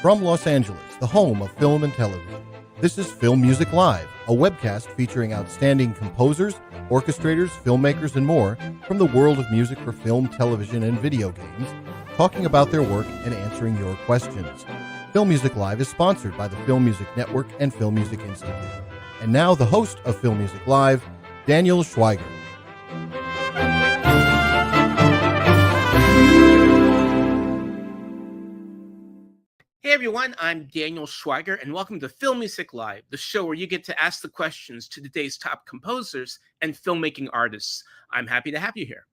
From Los Angeles, the home of film and television, this is Film Music Live, a webcast featuring outstanding composers, orchestrators, filmmakers, and more from the world of music for film, television, and video games, talking about their work and answering your questions. Film Music Live is sponsored by the Film Music Network and Film Music Institute. And now the host of Film Music Live, Daniel Schweiger. Hey everyone, I'm Daniel Schweiger, and welcome to Film Music Live, the show where you get to ask the questions to today's top composers and filmmaking artists. I'm happy to have you here.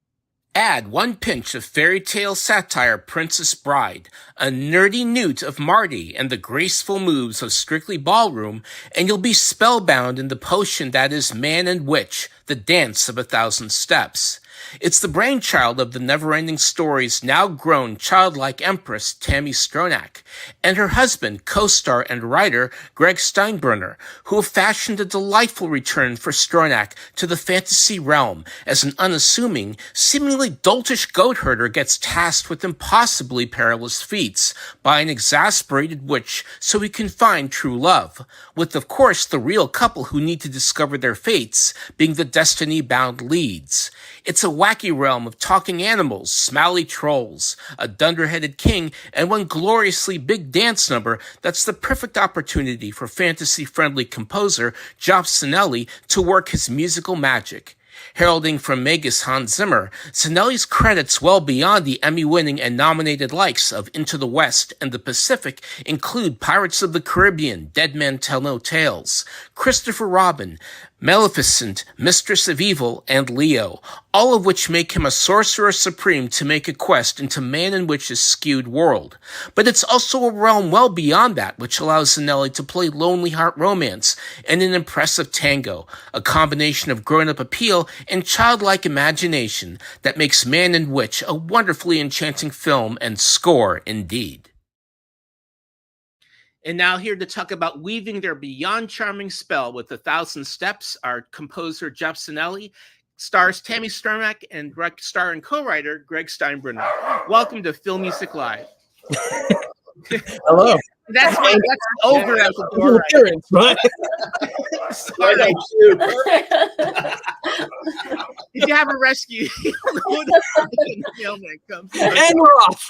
Add one pinch of fairy tale satire Princess Bride, a nerdy newt of Marty, and the graceful moves of Strictly Ballroom, and you'll be spellbound in the potion that is Man and Witch, the dance of 1,000 steps. It's the brainchild of the Neverending Story's now-grown childlike empress, TAMI Stronach, and her husband, co-star and writer, GREG Steinbrunner, who have fashioned a delightful return for Stronach to the fantasy realm as an unassuming, seemingly doltish goat herder gets tasked with impossibly perilous feats by an exasperated witch so he can find true love, with, of course, the real couple who need to discover their fates being the destiny-bound leads. It's a wacky realm of talking animals, smelly trolls, a dunderheaded king, and one gloriously big dance number that's the perfect opportunity for fantasy-friendly composer GEOFF ZANELLI to work his musical magic. Heralding from Magus Hans Zimmer, Zanelli's credits well beyond the Emmy-winning and nominated likes of Into the West and the Pacific include Pirates of the Caribbean, Dead Men Tell No Tales, Christopher Robin, Maleficent, Mistress of Evil, and Leo, all of which make him a sorcerer supreme to make a quest into Man and Witch's skewed world. But it's also a realm well beyond that, which allows Zanelli to play Lonely Heart Romance and an impressive tango, a combination of grown-up appeal and childlike imagination that makes Man and Witch a wonderfully enchanting film and score indeed. And now here to talk about weaving their beyond charming spell with 1,000 steps, our composer GEOFF ZANELLI, stars TAMI Stronach, and star and co-writer GREG Steinbrunner. Welcome to Film Music Live. Hello. That's over at the door. Appearance, right? Sorry. Did you have a rescue? And we're off.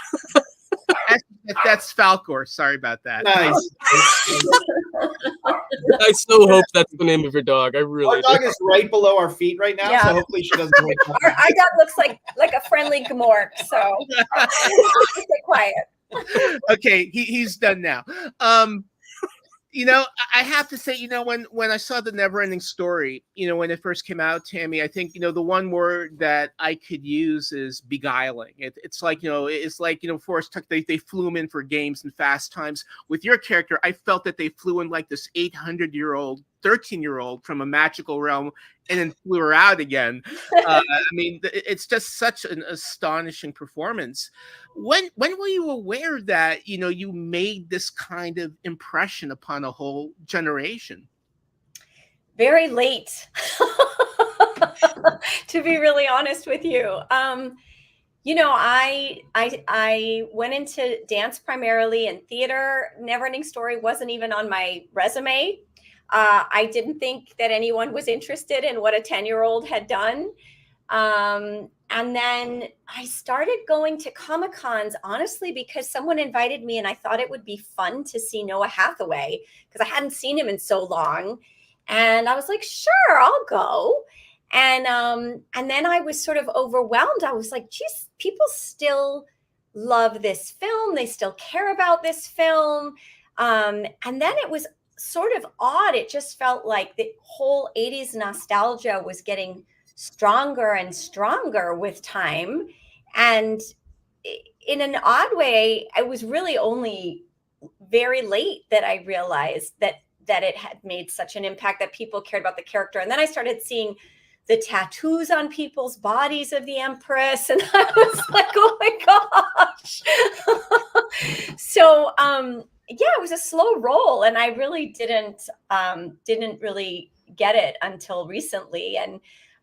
That's Falcor. Sorry about that. Nice. I so hope that's the name of your dog. I really Our dog is right below our feet right now, Yeah. so hopefully she doesn't wake up. Our dog looks like a friendly Gmork, so stay quiet. Okay, he's done now. I have to say, when I saw the Neverending Story, when it first came out, Tammy, I think, the one word that I could use is beguiling. It's like, Forrest Tuck, they flew him in for games and fast times. With your character, I felt that they flew in like this 800-year-old, 13-year-old from a magical realm and then flew her out again. It's just such an astonishing performance. When were you aware that, you made this kind of impression upon a whole generation? Very late, to be really honest with you. I went into dance primarily in theater. Neverending Story wasn't even on my resume. I didn't think that anyone was interested in what a 10-year-old had done. And then I started going to Comic-Cons, honestly, because someone invited me and I thought it would be fun to see Noah Hathaway because I hadn't seen him in so long. And I was like, sure, I'll go. And then I was sort of overwhelmed. I was like, geez, people still love this film. They still care about this film. And then it was sort of odd. It just felt like the whole 80s nostalgia was getting stronger and stronger with time. And in an odd way, I was really only very late that I realized that it had made such an impact, that people cared about the character. And then I started seeing the tattoos on people's bodies of the Empress. And I was like, oh my gosh. So, it was a slow roll, and I really didn't really get it until recently. And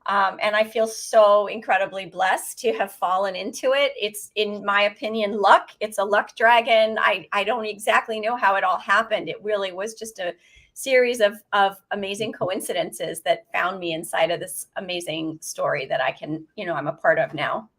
And I feel so incredibly blessed to have fallen into it. It's, in my opinion, luck. It's a luck dragon. I don't exactly know how it all happened. It really was just a series of amazing coincidences that found me inside of this amazing story that I can, I'm a part of now.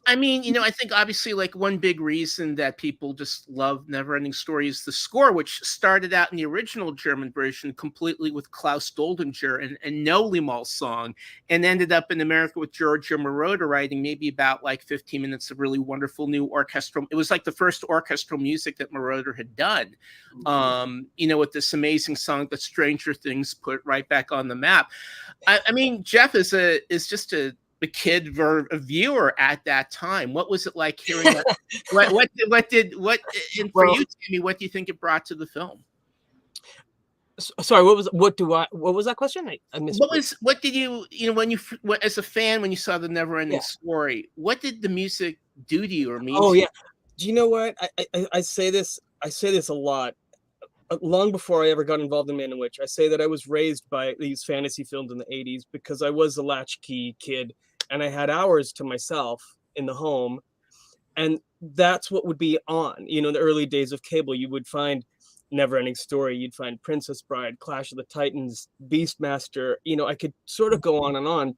I mean, I think obviously like one big reason that people just love Neverending Story is the score, which started out in the original German version completely with Klaus Doldinger and no Limahl song, and ended up in America with Giorgio Moroder writing maybe about like 15 minutes of really wonderful new orchestral. It was like the first orchestral music that Moroder had done, with this amazing song that Stranger Things put right back on the map. I mean, Geoff is just a kid a viewer at that time. What was it like hearing that? And for you, Tammy, what do you think it brought to the film? Sorry, what was that question? I missed. What did you as a fan, when you saw the Neverending Story, what did the music do to you or mean? Oh yeah. Do you know what? I say this a lot. Long before I ever got involved in Man and Witch, I say that I was raised by these fantasy films in the 80s because I was a latchkey kid and I had hours to myself in the home. And that's what would be on. In the early days of cable, you would find Neverending Story, you'd find Princess Bride, Clash of the Titans, Beastmaster. I could sort of go on and on.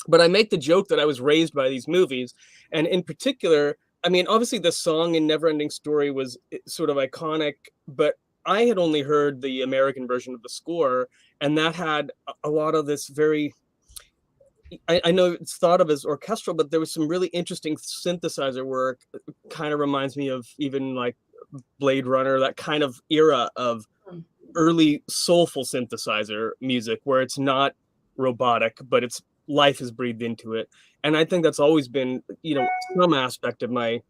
But I make the joke that I was raised by these movies. And in particular, I mean, obviously the song in Neverending Story was sort of iconic, but I had only heard the American version of the score, and that had a lot of this very, I know it's thought of as orchestral, but there was some really interesting synthesizer work. Kind of reminds me of even like Blade Runner, that kind of era of early soulful synthesizer music where it's not robotic, but it's life is breathed into it. And I think that's always been, some aspect of my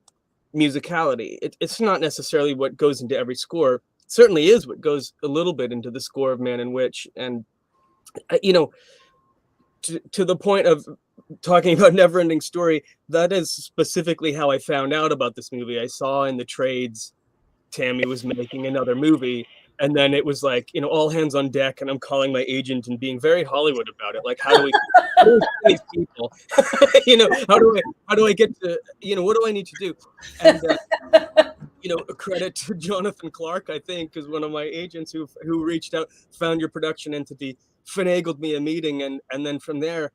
musicality. It's not necessarily what goes into every score. Certainly is what goes a little bit into the score of Man and Witch. And, to the point of talking about Neverending Story, that is specifically how I found out about this movie. I saw in the trades Tammy was making another movie, and then it was like, all hands on deck, and I'm calling my agent and being very Hollywood about it. Like, how do we these people? How do I get to, what do I need to do? And a credit to Jonathan Clark, I think, is one of my agents who reached out, found your production entity, finagled me a meeting, and then from there,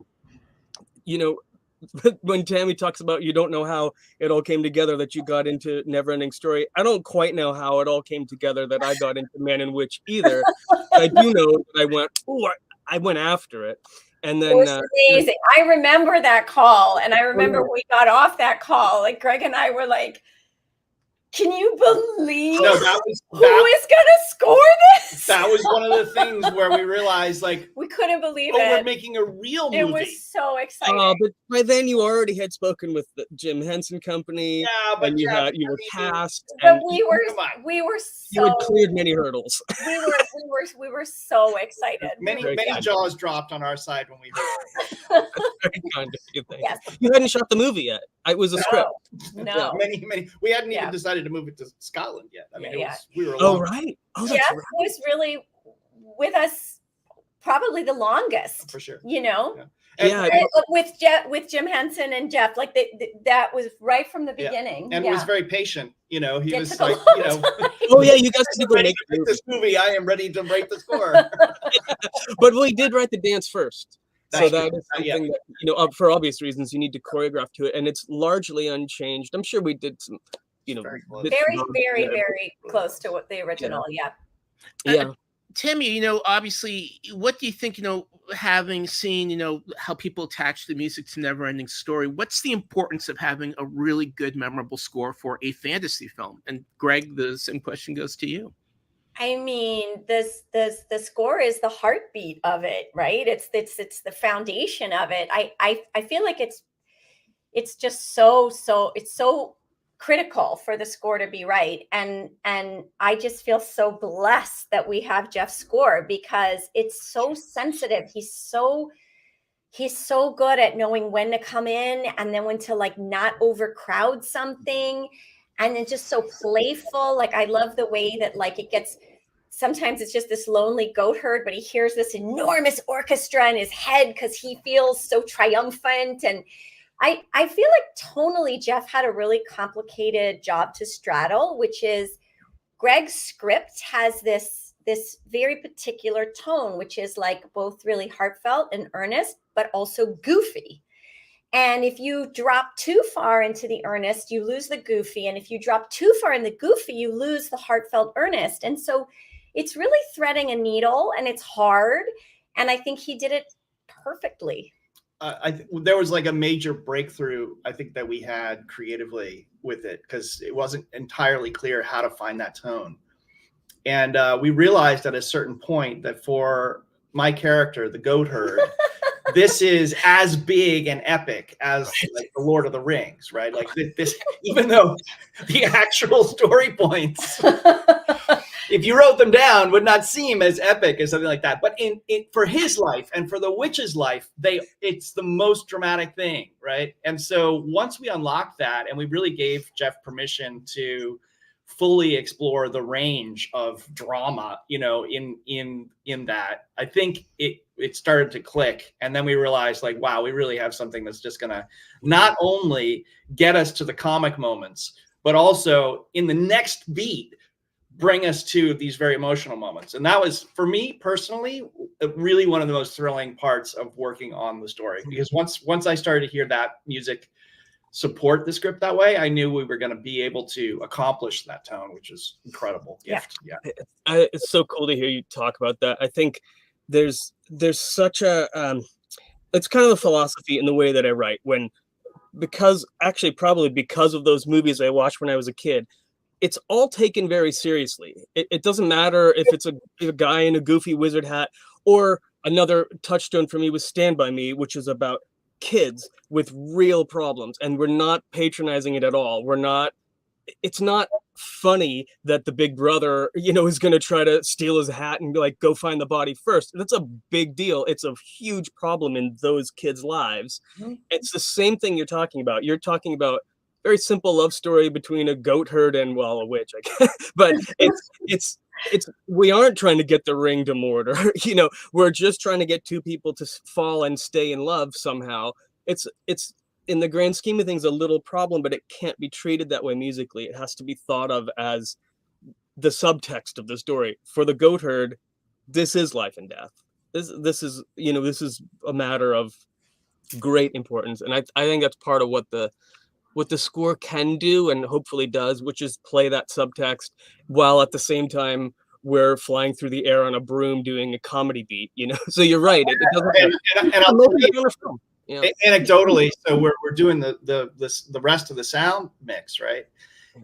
when Tammy talks about you don't know how it all came together that you got into Neverending Story, I don't quite know how it all came together that I got into Man and Witch either. I do know that I went after it. And then it was amazing. I remember that call, and I remember when we got off that call, like Greg and I were like, can you believe who is going to score this? That was one of the things where we realized, like, we couldn't believe we're making a real movie. It was so exciting. But by then you already had spoken with the Jim Henson Company. Yeah, but and you were cast. But and we were so, you had cleared many hurdles. we were so excited. Many jaws dropped on our side when we heard it. That's very kind of you. Yes. You hadn't shot the movie yet. It was a script. No. Many. We hadn't even decided to move it to Scotland yet. I mean, we were alone. Oh, right. Oh, Geoff was really with us probably the longest. For sure. With Jim Henson and Geoff, like that was right from the beginning. And was very patient. He was like, oh yeah, you guys are ready to make this movie. I am ready to write the score. But we did write the dance first. So that is something that, for obvious reasons, you need to choreograph to it. And it's largely unchanged. I'm sure we did some, very, very close to what the original. Yeah. Tammy, obviously, what do you think, having seen, how people attach the music to Neverending Story, what's the importance of having a really good, memorable score for a fantasy film? And Greg, the same question goes to you. I mean, the score is the heartbeat of it, right? It's the foundation of it. I feel like it's just so critical for the score to be right. And I just feel so blessed that we have Geoff's score because it's so sensitive. He's so good at knowing when to come in and then when to like not overcrowd something. And it's just so playful. Like I love the way that like it gets sometimes it's just this lonely goat herd, but he hears this enormous orchestra in his head because he feels so triumphant. And I feel like tonally, Geoff had a really complicated job to straddle, which is Greg's script has this very particular tone, which is like both really heartfelt and earnest, but also goofy. And if you drop too far into the earnest, you lose the goofy. And if you drop too far in the goofy, you lose the heartfelt earnest. And so it's really threading a needle, and it's hard. And I think he did it perfectly. There was like a major breakthrough, I think, that we had creatively with it, because it wasn't entirely clear how to find that tone. And we realized at a certain point that for my character, the goat herd, this is as big and epic as like the Lord of the Rings, right? Like this, even though the actual story points, if you wrote them down, would not seem as epic as something like that. But for his life and for the witch's life, it's the most dramatic thing, right? And so once we unlocked that, and we really gave Geoff permission to fully explore the range of drama, you know, in that, I think it started to click. And then we realized, like, wow, we really have something that's just gonna not only get us to the comic moments, but also in the next beat bring us to these very emotional moments. And that was, for me personally, really one of the most thrilling parts of working on the story, because once I started to hear that music support the script that way, I knew we were going to be able to accomplish that tone, which is incredible gift. Yeah. It's so cool to hear you talk about that. I think there's such a it's kind of a philosophy in the way that I write, probably because of those movies I watched when I was a kid. It's all taken very seriously. It doesn't matter if it's a guy in a goofy wizard hat, or another touchstone for me was Stand By Me, which is about kids with real problems, and we're not patronizing it at all. It's not funny that the big brother, you know, is going to try to steal his hat and like go find the body first. That's a big deal. It's a huge problem in those kids' lives. Mm-hmm. It's the same thing you're talking about. You're talking about very simple love story between a goat herd and, well, a witch, I guess. But it's we aren't trying to get the ring to Mordor. You know, we're just trying to get two people to fall and stay in love somehow. It's in the grand scheme of things a little problem, but it can't be treated that way musically. It has to be thought of as the subtext of the story. For the goat herd, this is life and death. This is, you know, this is a matter of great importance, and I think that's part of what the score can do, and hopefully does, which is play that subtext while at the same time we're flying through the air on a broom doing a comedy beat, you know. So you're right. It doesn't. And I'll tell you, yeah. Anecdotally, so we're doing the rest of the sound mix, right?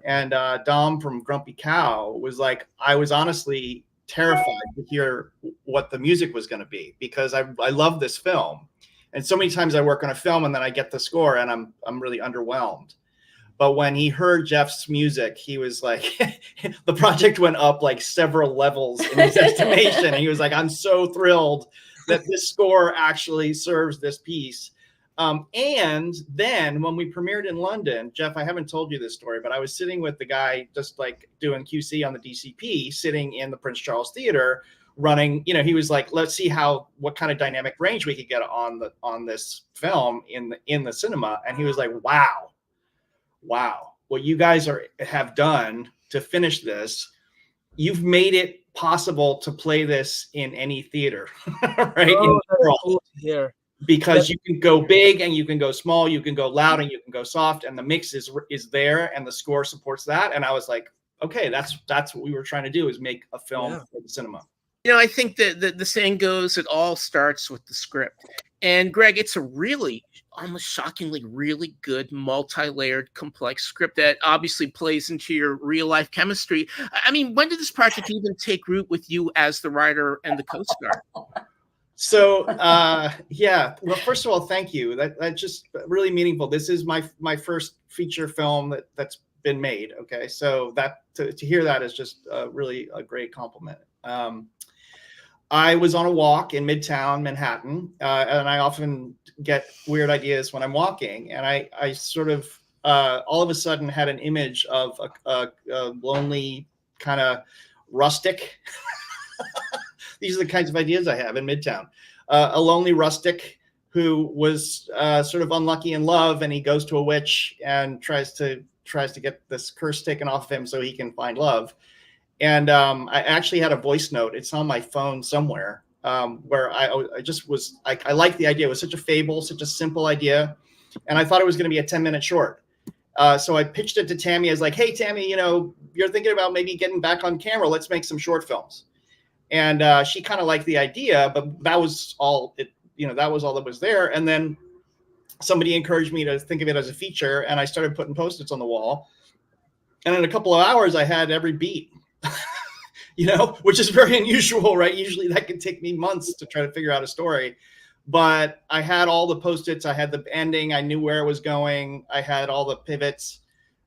And Dom from Grumpy Cow was like, I was honestly terrified to hear what the music was going to be, because I love this film. And so many times I work on a film and then I get the score and I'm really underwhelmed. But when he heard Geoff's music, he was like, the project went up like several levels in his estimation. And he was like, I'm so thrilled that this score actually serves this piece. And then when we premiered in London, Geoff, I haven't told you this story, but I was sitting with the guy just like doing QC on the DCP, sitting in the Prince Charles Theater, running, you know, he was like, let's see what kind of dynamic range we could get on this film in the cinema. And he was like, wow, what you guys have done to finish this, you've made it possible to play this in any theater, right? Because you can go big and you can go small, you can go loud and you can go soft, and the mix is there and the score supports that. And I was like, okay, that's what we were trying to do, is make a film for the cinema. You know, I think that the saying goes, it all starts with the script. And Greg, it's a really, almost shockingly, really good, multi-layered, complex script that obviously plays into your real life chemistry. I mean, when did this project even take root with you as the writer and the co-star? So, yeah, well, first of all, thank you. That's just really meaningful. This is my first feature film that's been made. Okay. So to hear that is just really a great compliment. I was on a walk in Midtown Manhattan, and I often get weird ideas when I'm walking. And I sort of all of a sudden had an image of a lonely kind of rustic. These are the kinds of ideas I have in Midtown. A lonely rustic who was sort of unlucky in love, and he goes to a witch and tries to get this curse taken off of him so he can find love. And I actually had a voice note. It's on my phone somewhere, where I just was, I liked the idea. It was such a fable, such a simple idea. And I thought it was going to be a 10-minute short. So I pitched it to Tammy as like, hey, Tammy, you know, you're thinking about maybe getting back on camera. Let's make some short films. And she kind of liked the idea, but that was all it, you know, that was all that was there. And then somebody encouraged me to think of it as a feature, and I started putting Post-its on the wall. And in a couple of hours, I had every beat, you know, which is very unusual, right? Usually that can take me months to try to figure out a story. But I had all the Post-its. I had the ending. I knew where it was going. I had all the pivots.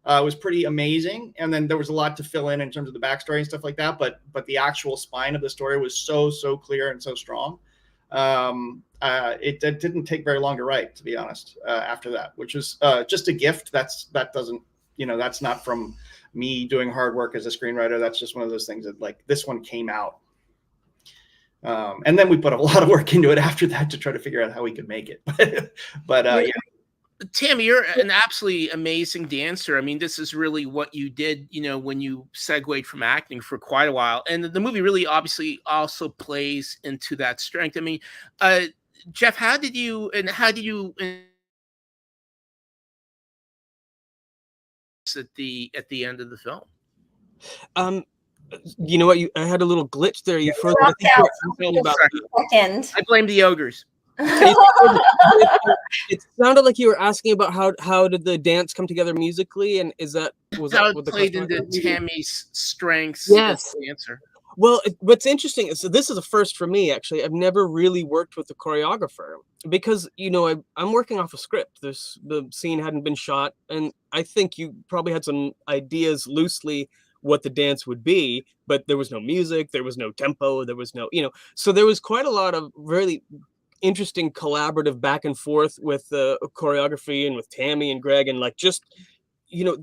It was pretty amazing. And then there was a lot to fill in terms of the backstory and stuff like that. But the actual spine of the story was so clear and so strong. It didn't take very long to write, to be honest, after that, which was just a gift. That doesn't, you know, that's not from me doing hard work as a screenwriter. That's just one of those things that, like, this one came out. And then we put a lot of work into it after that to try to figure out how we could make it. but yeah. Tammy, you're an absolutely amazing dancer. I mean, this is really what you did, you know, when you segued from acting for quite a while. And the movie really obviously also plays into that strength. I mean, Jeff, how did you at the end of the film? You know what? I had a little glitch there. You further. I blame the ogres. It sounded like you were asking about how did the dance come together musically, and was that what the played into Tammy's strengths? Yes, the answer. Well, what's interesting is, so this is a first for me, actually. I've never really worked with a choreographer because, you know, I'm working off a script. The scene hadn't been shot, and I think you probably had some ideas loosely what the dance would be, but there was no music, there was no tempo, there was no, you know, so there was quite a lot of really interesting collaborative back and forth with the choreography and with Tammy and Greg, and like, just, you know,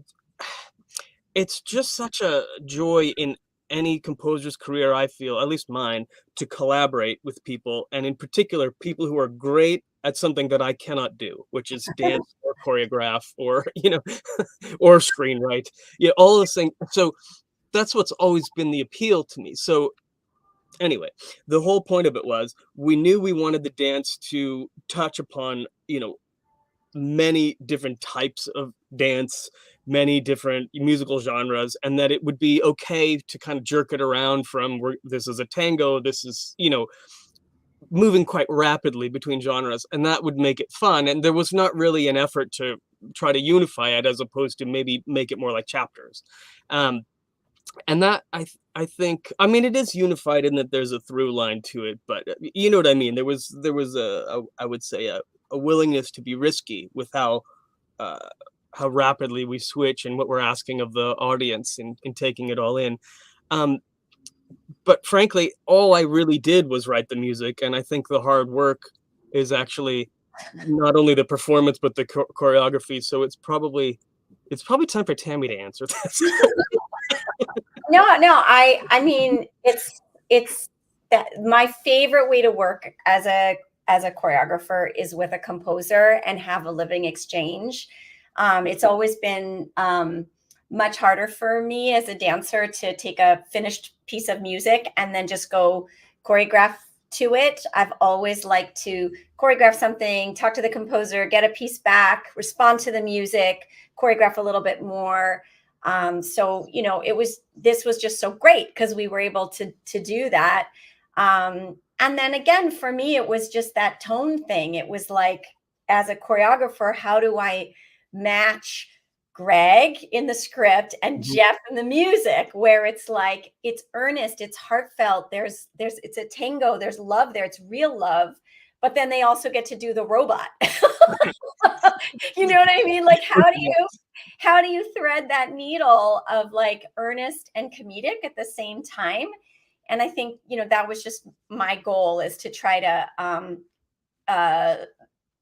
it's just such a joy in any composer's career, I feel, at least mine, to collaborate with people, and in particular people who are great at something that I cannot do, which is dance or choreograph or, you know, or screenwrite, yeah, all those things. So that's what's always been the appeal to me. So anyway, the whole point of it was, we knew we wanted the dance to touch upon, you know, many different types of dance, many different musical genres, and that it would be okay to kind of jerk it around from this is a tango, this is, you know, moving quite rapidly between genres, and that would make it fun. And there was not really an effort to try to unify it, as opposed to maybe make it more like chapters. And that, I think, I mean, it is unified in that there's a through line to it, but you know what I mean? There was I would say a willingness to be risky with how rapidly we switch and what we're asking of the audience in taking it all in. But frankly, all I really did was write the music, and I think the hard work is actually not only the performance but the choreography. So it's probably time for Tammy to answer this. No, I mean, it's that my favorite way to work as a choreographer is with a composer and have a living exchange. It's always been much harder for me as a dancer to take a finished piece of music and then just go choreograph to it. I've always liked to choreograph something, talk to the composer, get a piece back, respond to the music, choreograph a little bit more. So, you know, this was just so great because we were able to do that. And then again, for me, it was just that tone thing. It was like, as a choreographer, how do I match Greg in the script and Jeff in the music, where it's like, it's earnest, it's heartfelt, it's a tango, there's love there, it's real love, but then they also get to do the robot. You know what I mean? Like, how do you thread that needle of like earnest and comedic at the same time? And I think, you know, that was just my goal, is to try to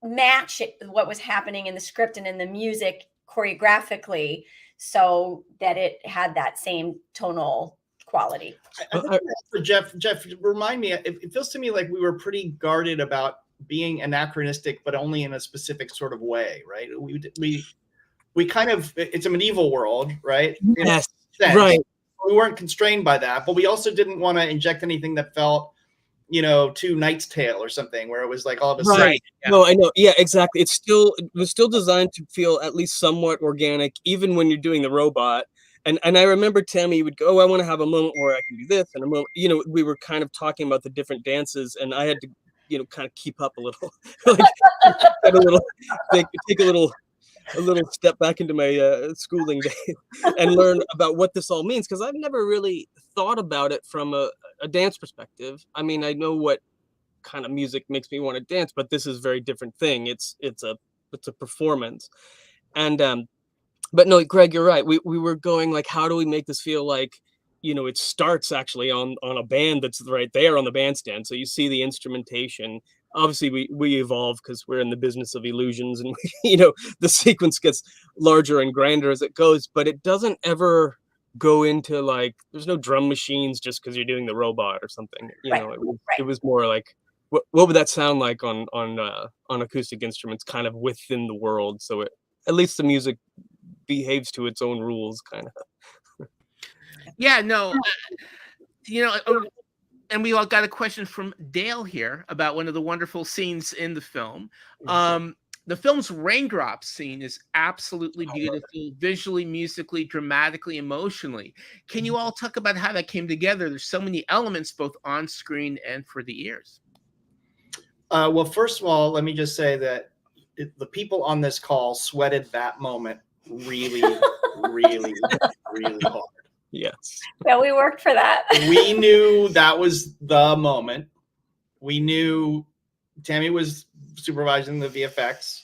match what was happening in the script and in the music choreographically, so that it had that same tonal quality. I think also, Jeff, remind me, it feels to me like we were pretty guarded about being anachronistic, but only in a specific sort of way, right? We kind of, it's a medieval world, right? Yes, right. We weren't constrained by that, but we also didn't want to inject anything that felt, too Knight's Tale or something, where it was like all of a sudden. Right. Yeah. No, I know. Yeah, exactly. It was still designed to feel at least somewhat organic, even when you're doing the robot. And I remember Tammy would go, "Oh, I want to have a moment where I can do this," and a moment, we were kind of talking about the different dances, and I had to, kind of keep up a little, like take a little step back into my schooling days and learn about what this all means, because I've never really thought about it from a dance perspective. I mean, I know what kind of music makes me want to dance, but this is a very different thing. It's a performance. And but no, Greg, you're right. We were going like, how do we make this feel like, it starts actually on a band that's right there on the bandstand. So you see the instrumentation. Obviously we evolve because we're in the business of illusions, and the sequence gets larger and grander as it goes, but it doesn't ever go into like, there's no drum machines just because you're doing the robot or something. It was more like, what would that sound like on acoustic instruments, kind of within the world. So at least the music behaves to its own rules, kind of. Yeah, no, and we all got a question from Dale here about one of the wonderful scenes in the film. The film's raindrops scene is absolutely beautiful, visually, musically, dramatically, emotionally. Can you all talk about how that came together? There's so many elements, both on screen and for the ears. Well, first of all, let me just say that the people on this call sweated that moment really, really, really hard. Yes. Yeah, we worked for that. We knew that was the moment. We knew Tammy was supervising the VFX.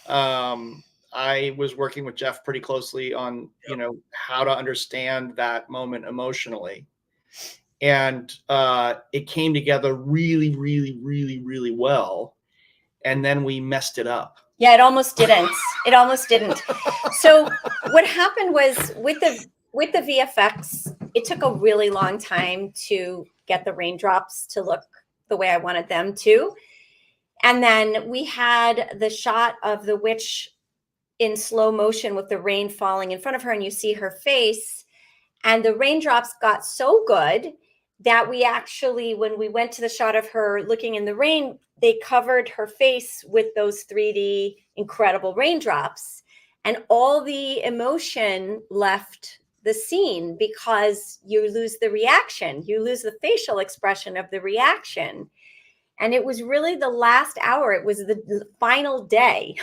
I was working with Jeff pretty closely on, how to understand that moment emotionally. And it came together really, really, really, really well. And then we messed it up. Yeah, it almost didn't. It almost didn't. So what happened was with the VFX, it took a really long time to get the raindrops to look the way I wanted them to. And then we had the shot of the witch in slow motion with the rain falling in front of her, and you see her face. And the raindrops got so good that we actually, when we went to the shot of her looking in the rain, they covered her face with those 3D incredible raindrops. And all the emotion left the scene because you lose the reaction. You lose the facial expression of the reaction. And it was really the last hour. It was the final day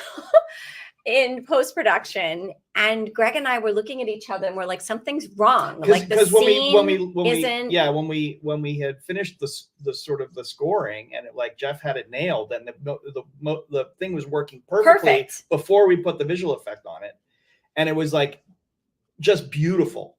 in post-production. And Greg and I were looking at each other and we're like, something's wrong. Like the scene when we had finished the sort of the scoring, and Jeff had it nailed, and the thing was working perfectly before we put the visual effect on it. And it was like just beautiful.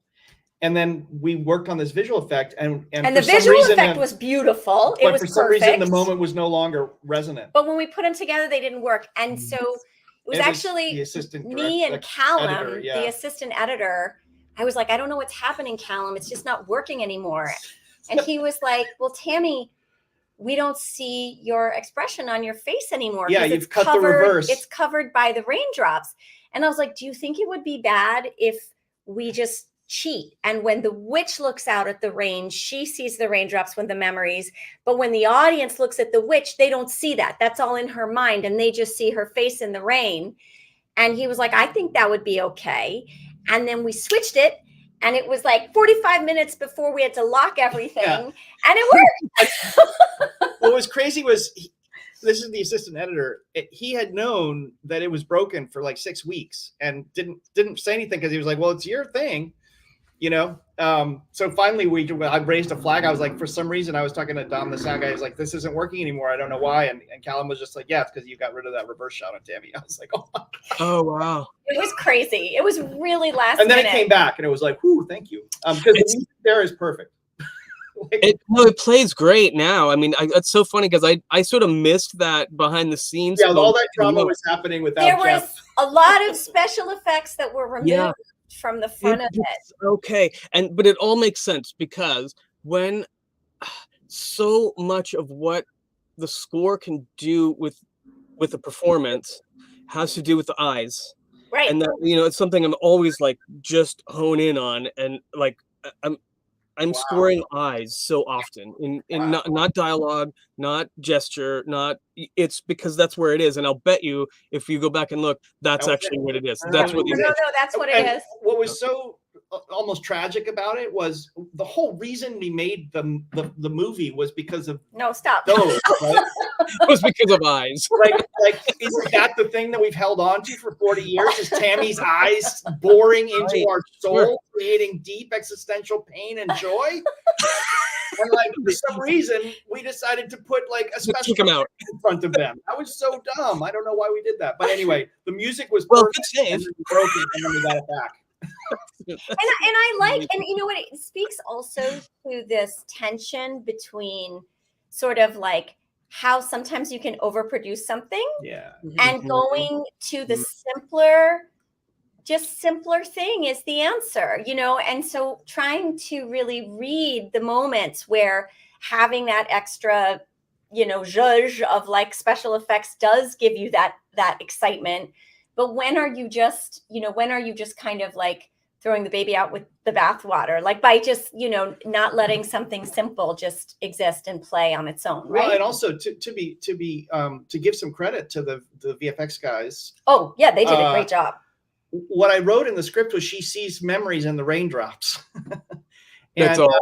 And then we worked on this visual effect, and the visual effect was beautiful. It was for some reason the moment was no longer resonant. But when we put them together, they didn't work. And so it was actually me and Callum, the assistant editor. I was like, I don't know what's happening, Callum. It's just not working anymore. And he was like, well, Tammy, we don't see your expression on your face anymore. Yeah, you've cut the reverse. It's covered by the raindrops. And I was like, do you think it would be bad if we just cheat, and when the witch looks out at the rain, she sees the raindrops with the memories, but when the audience looks at the witch, they don't see that. That's all in her mind, and they just see her face in the rain. And he was like, I think that would be okay. And then we switched it, and it was like 45 minutes before we had to lock everything, and it worked. What was crazy was this is the assistant editor. He had known that it was broken for like 6 weeks and didn't say anything because he was like, well, it's your thing. So finally I raised a flag. I was like, for some reason, I was talking to Dom, the sound guy. He was like, this isn't working anymore. I don't know why. And Callum was just like, yeah, it's because you got rid of that reverse shot on Tammy. I was like, oh my God. Oh, wow. It was crazy. It was really last And then minute. It came back and it was like, whoo, thank you. Because the music there is perfect. It plays great now. I mean, it's so funny because I sort of missed that behind the scenes. Yeah, all that drama was happening without There Jeff. was a lot of special effects that were removed from the front of it. Okay, but it all makes sense because when so much of what the score can do with the performance has to do with the eyes. Right. And that, it's something I'm always like just hone in on, and like I'm scoring eyes so often in not dialogue, not gesture, it's because that's where it is. And I'll bet you if you go back and look, that's actually what it is. That's what it is. No, that's what it is. What was so almost tragic about it was the whole reason we made the movie was because of those, right? It was because of eyes. Like isn't that the thing that we've held on to for 40 years? Is Tammy's eyes boring into our soul, creating deep existential pain and joy? And like for some reason, we decided to put like a special in front of them. That was so dumb. I don't know why we did that. But anyway, the music was perfect, and then broken, and then we got it back. and I like, and you know what? It speaks also to this tension between sort of like how sometimes you can overproduce something, and going to the simpler thing is the answer, and so trying to really read the moments where having that extra, zhuzh of like special effects does give you that excitement. But when are you just kind of like throwing the baby out with the bathwater, like by just, not letting something simple just exist and play on its own, right? Well, and also to give some credit to the VFX guys. Oh yeah, they did a great job. What I wrote in the script was she sees memories in the raindrops. That's all.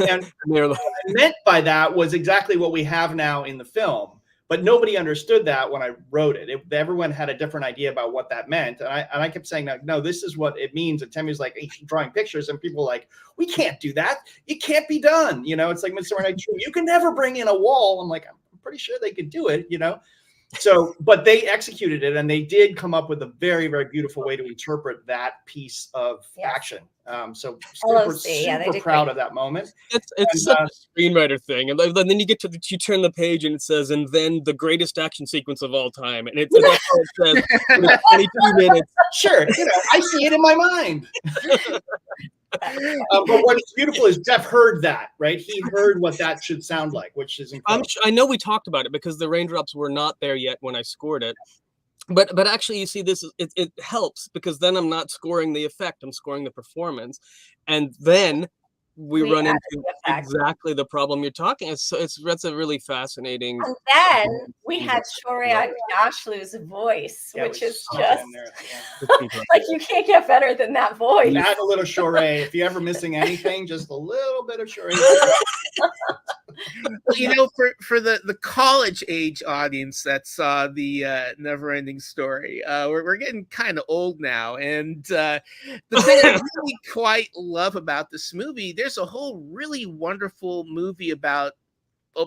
And what I meant by that was exactly what we have now in the film. But nobody understood that when I wrote it. Everyone had a different idea about what that meant. And I kept saying, no, this is what it means. And Tammy was like drawing pictures, and people were like, we can't do that. It can't be done. It's like Midsummer Night's Dream. You can never bring in a wall. I'm like, I'm pretty sure they could do it, So, but they executed it, and they did come up with a very, very beautiful way to interpret that piece of action. So super proud of that moment. It's such a screenwriter thing, and then you get to you turn the page and it says, and then the greatest action sequence of all time, and that's all it says. It's 22 minutes. Sure, I see it in my mind. But what's beautiful is Jeff heard that, right? He heard what that should sound like, which is incredible. I know we talked about it because the raindrops were not there yet when I scored it. But actually, you see, it helps because then I'm not scoring the effect, I'm scoring the performance. And then we run into exactly the problem you're talking. So that's a really fascinating. And then we had Shohreh Aghdashloo's voice, which is just like you can't get better than that voice. Add a little Shohreh. If you're ever missing anything, just a little bit of Shohreh. For the college age audience that saw the Neverending Story, we're getting kind of old now, and the thing I really quite love about this movie, there's a whole really wonderful movie about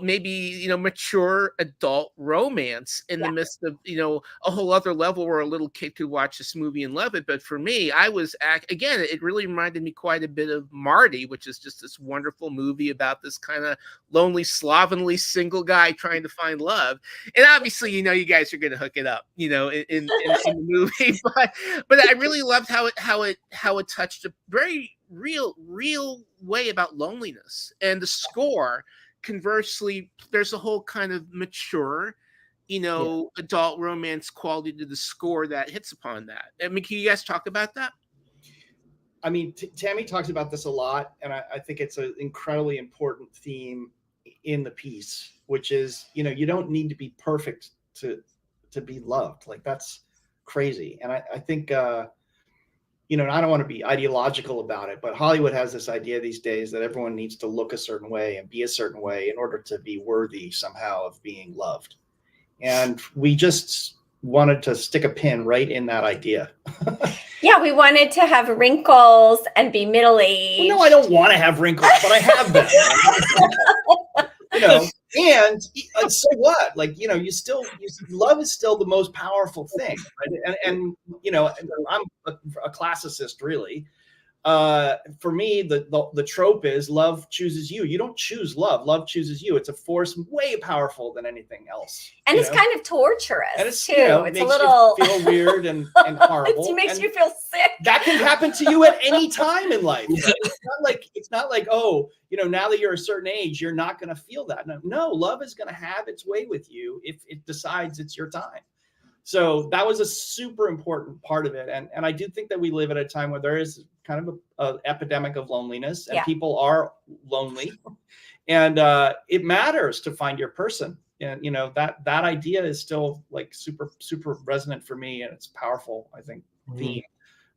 maybe mature adult romance in the midst of a whole other level where a little kid could watch this movie and love it. But for me, it really reminded me quite a bit of Marty, which is just this wonderful movie about this kind of lonely, slovenly single guy trying to find love. And obviously, you guys are going to hook it up, in the movie. But I really loved how it touched a very real way about loneliness. And the score, conversely, there's a whole kind of mature, adult romance quality to the score that hits upon that. I mean, can you guys talk about that? I mean, Tammy talks about this a lot, and I think it's an incredibly important theme in the piece, which is, you don't need to be perfect to be loved. Like, that's crazy. And I think, and I don't want to be ideological about it, but Hollywood has this idea these days that everyone needs to look a certain way and be a certain way in order to be worthy somehow of being loved. And we just wanted to stick a pin right in that idea. Yeah, we wanted to have wrinkles and be middle-aged. Well, no, I don't want to have wrinkles, but I have them. And so what? Like, love is still the most powerful thing, right? And I'm a classicist, really. for me, the trope is love chooses you. You don't choose love. Love chooses you. It's a force way powerful than anything else. And it's kind of torturous, and it's, too. It's a little you feel weird and horrible. It makes and you feel sick. that can happen to you at any time in life. It's not like, oh, now that you're a certain age, you're not going to feel that. No, love is going to have its way with you if it decides it's your time. So that was a super important part of it. And I do think that we live at a time where there is kind of an epidemic of loneliness, and people are lonely. And it matters to find your person. And, that idea is still like super, super resonant for me. And it's powerful, I think, theme.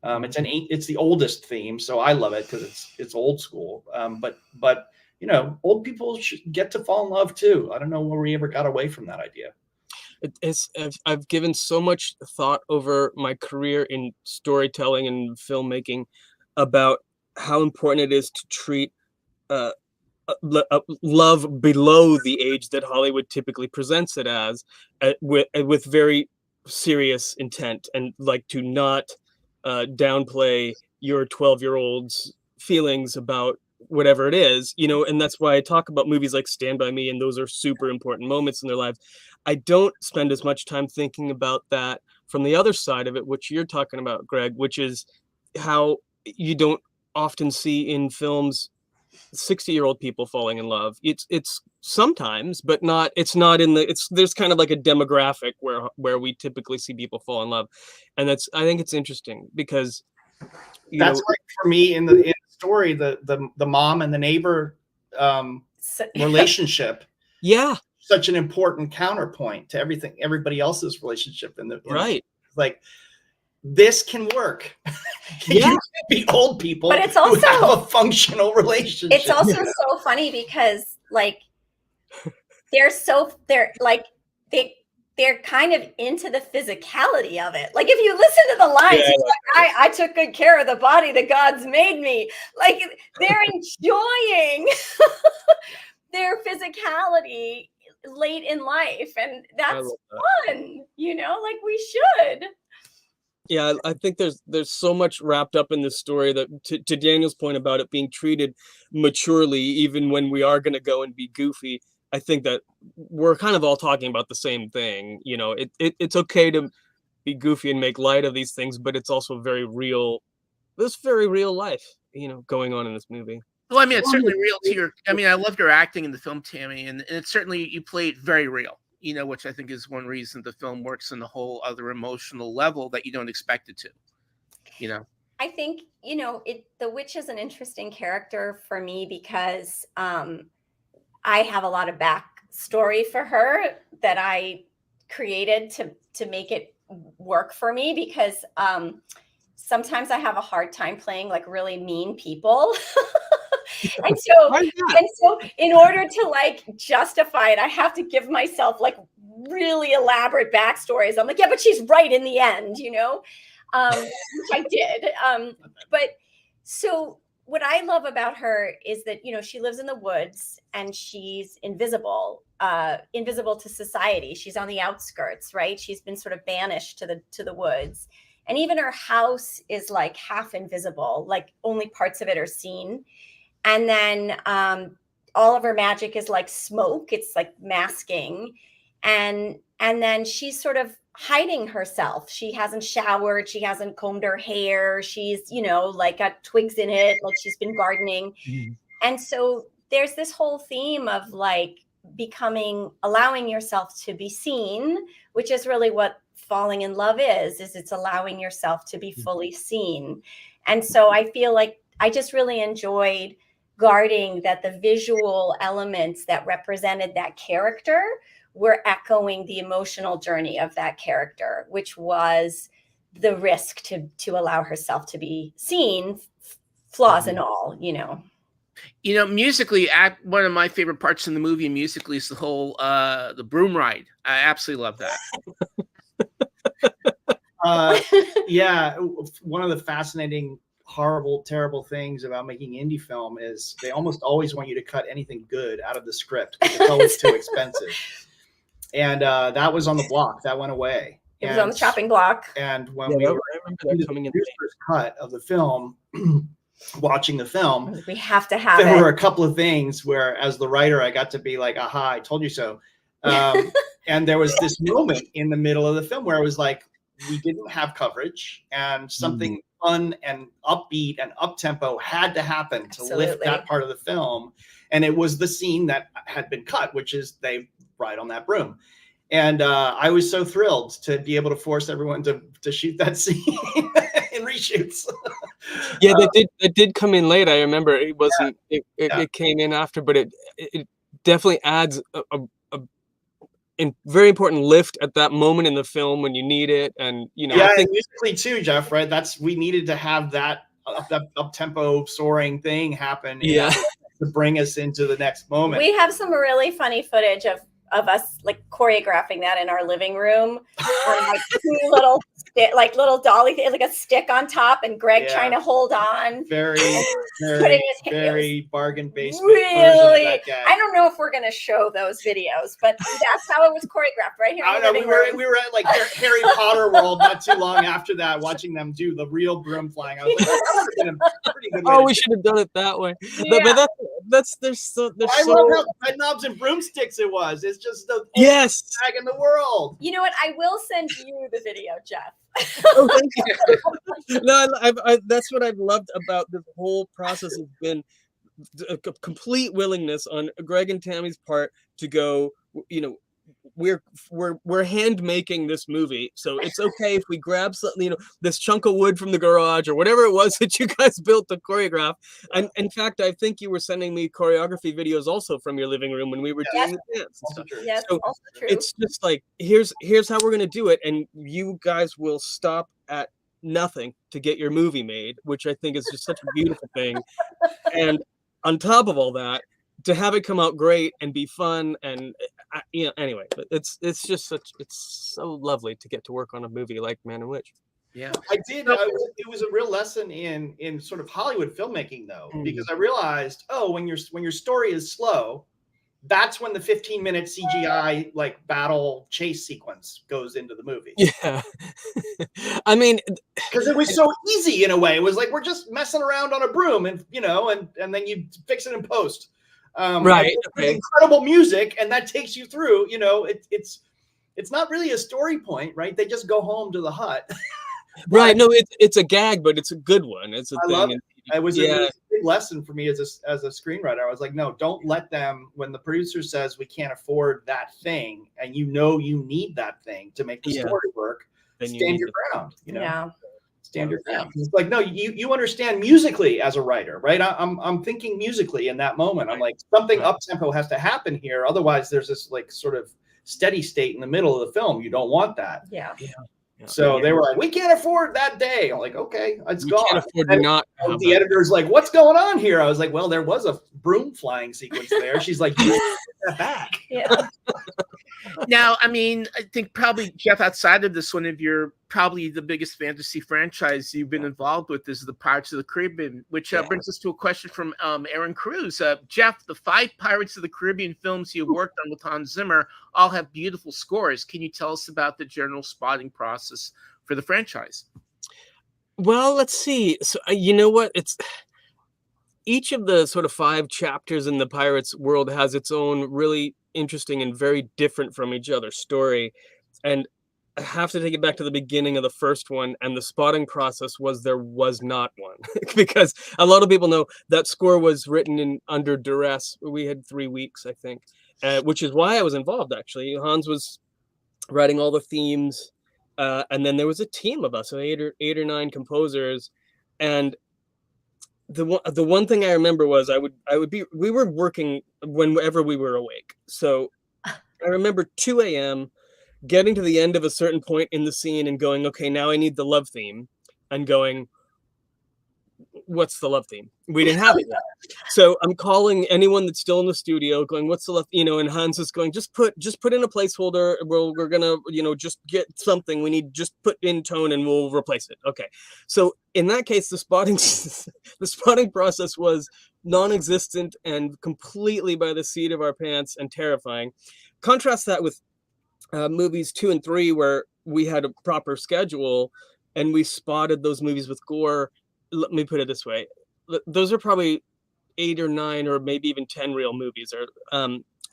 It's the oldest theme. So I love it because it's old school. But old people should get to fall in love too. I don't know where we ever got away from that idea. I've given so much thought over my career in storytelling and filmmaking about how important it is to treat love below the age that Hollywood typically presents it as, with very serious intent, and like to not downplay your 12-year-old's feelings about whatever it is, and that's why I talk about movies like Stand By Me, and those are super important moments in their lives. I don't spend as much time thinking about that from the other side of it, which you're talking about, Greg, which is how you don't often see in films 60-year-old people falling in love. It's sometimes, but there's kind of like a demographic where we typically see people fall in love. And I think it's interesting because that's like, for me in the story, the mom and the neighbor relationship. Yeah. Such an important counterpoint to everybody else's relationship right. Like, this can work. Yeah. You can be old people, but it's also who have a functional relationship. It's also so funny because like they're kind of into the physicality of it. Like if you listen to the lines, it's like, I took good care of the body the gods made me. Like they're enjoying their physicality late in life, and that's fun, like we should. Yeah, I think there's so much wrapped up in this story that, to Daniel's point about it being treated maturely, even when we are going to go and be goofy, I think that we're kind of all talking about the same thing. It's okay to be goofy and make light of these things, but it's also very real. This very real life, going on in this movie. Well, I mean, it's certainly real to I loved your acting in the film, Tammy, and it's certainly, you played very real, which I think is one reason the film works on a whole other emotional level that you don't expect it to, I think, the witch is an interesting character for me because I have a lot of backstory for her that I created to make it work for me, because sometimes I have a hard time playing like really mean people. And so in order to like justify it, I have to give myself like really elaborate backstories. I'm like, yeah, but she's right in the end, which I did. But so what I love about her is that, she lives in the woods and she's invisible to society. She's on the outskirts, right? She's been sort of banished to the woods. And even her house is like half invisible, like only parts of it are seen. And then all of her magic is like smoke. It's like masking. And then she's sort of hiding herself. She hasn't showered. She hasn't combed her hair. She's, like got twigs in it, like she's been gardening. Mm-hmm. And so there's this whole theme of like allowing yourself to be seen, which is really what falling in love is it's allowing yourself to be fully seen. And so I feel like I just really enjoyed guarding that the visual elements that represented that character were echoing the emotional journey of that character, which was the risk to allow herself to be seen, flaws and all, musically, one of my favorite parts in the movie musically is the whole the broom ride. I absolutely love that. Yeah, one of the fascinating, horrible, terrible things about making indie film is they almost always want you to cut anything good out of the script because it's always too expensive. And that was on the block. That went away. It was on the chopping block. And when we were doing the producer's cut of the film, watching the film, We have to have there it. were a couple of things where, as the writer, I got to be like, aha, I told you so. And there was this moment in the middle of the film where it was like, we didn't have coverage, and something fun and upbeat and up-tempo had to happen to lift that part of the film. And it was the scene that had been cut, which is they ride on that broom. And I was so thrilled to be able to force everyone to shoot that scene in reshoots. Yeah, it did come in late. I remember it wasn't. It came in after, but it definitely adds a very important lift at that moment in the film when you need it. And I think musically too, Jeff. Right? We needed to have that up tempo soaring thing happen. Yeah. To bring us into the next moment. We have some really funny footage of us like choreographing that in our living room on like two little little dolly, like a stick on top, and Greg trying to hold on. Very bargain basement. Really, I don't know if we're gonna show those videos, but that's how it was choreaged right here. We were at like Harry Potter World not too long after that, watching them do the real broom flying. I was like, that would have been a pretty good way. Oh, we should have done it that way. Yeah. But that's I love how red knobs and broomsticks it was. It's just the yes bag in the world. You know what? I will send you the video, Jeff. Oh, thank you. No, that's what I've loved about this whole process. Has been a complete willingness on Greg and Tammy's part to go. We're hand making this movie, so it's okay if we grab something, this chunk of wood from the garage or whatever it was that you guys built to choreograph. And in fact, I think you were sending me choreography videos also from your living room when we were doing the dance and stuff. Yes, so also true. It's just like, here's how we're gonna do it, and you guys will stop at nothing to get your movie made, which I think is just such a beautiful thing. And on top of all that, to have it come out great and be fun, and anyway, but it's so lovely to get to work on a movie like Man and Witch. Yeah, I did. It was a real lesson in sort of Hollywood filmmaking, though, because I realized, when your story is slow, that's when the 15-minute CGI like battle chase sequence goes into the movie. Yeah, I mean, because it was so easy in a way. It was like we're just messing around on a broom, and and then you fix it in post. Right. Okay. Incredible music, and that takes you through. It's not really a story point, right? They just go home to the hut. Right. No, it's a gag, but it's a good one. It's a thing. It was a big lesson for me as a screenwriter. I was like, no, don't let them, when the producer says we can't afford that thing, and you need that thing to make the story work, then stand your ground. Stand your ground. It's like, no, you understand musically as a writer, right? I'm thinking musically in that moment. I'm like, something up tempo has to happen here. Otherwise, there's this like sort of steady state in the middle of the film. You don't want that. Yeah. So they were like, we can't afford that day. I'm like, okay, it's gone. Can't afford not. The editor's like, what's going on here? I was like, well, there was a broom flying sequence there. She's like, you put that back. Yeah. Now, I mean, I think probably, Jeff, outside of this, one of your probably the biggest fantasy franchise you've been involved with is the Pirates of the Caribbean, which brings us to a question from Aaron Cruz. Jeff, the 5 Pirates of the Caribbean films you worked on with Hans Zimmer all have beautiful scores. Can you tell us about the general spotting process for the franchise? Well, let's see. So you know what? It's each of the sort of 5 chapters in the Pirates world has its own really interesting and very different from each other story. And I have to take it back to the beginning of the first one, and the spotting process was there was not one. Because a lot of people know that score was written under duress. We had 3 weeks, I think, which is why I was involved, actually. Hans was writing all the themes, and then there was a team of us, so 8 or 9 composers. And the one thing I remember was we were working whenever we were awake. So I remember 2 a.m. getting to the end of a certain point in the scene and going, okay, now I need the love theme, and going, what's the love theme? We didn't have it yet. So I'm calling anyone that's still in the studio going, what's the love, and Hans is going, just put in a placeholder. We're gonna, just get something. We need, just put in tone and we'll replace it. Okay. So in that case, the spotting process was non-existent and completely by the seat of our pants and terrifying. Contrast that with movies 2 and 3, where we had a proper schedule and we spotted those movies with gore. Let me put it this way. those are probably 8 or 9 or maybe even 10 real movies, or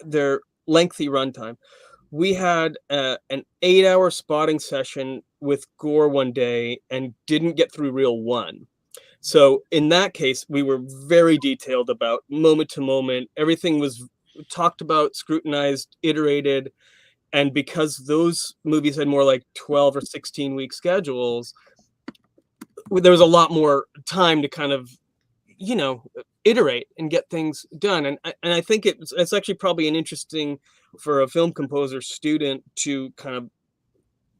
they're lengthy runtime. We had an 8-hour spotting session with Gore one day and didn't get through reel 1. So in that case, we were very detailed about moment to moment. Everything was talked about, scrutinized, iterated. And because those movies had more like 12 or 16 week schedules, there was a lot more time to kind of, iterate and get things done. And I think it's actually probably an interesting for a film composer student to kind of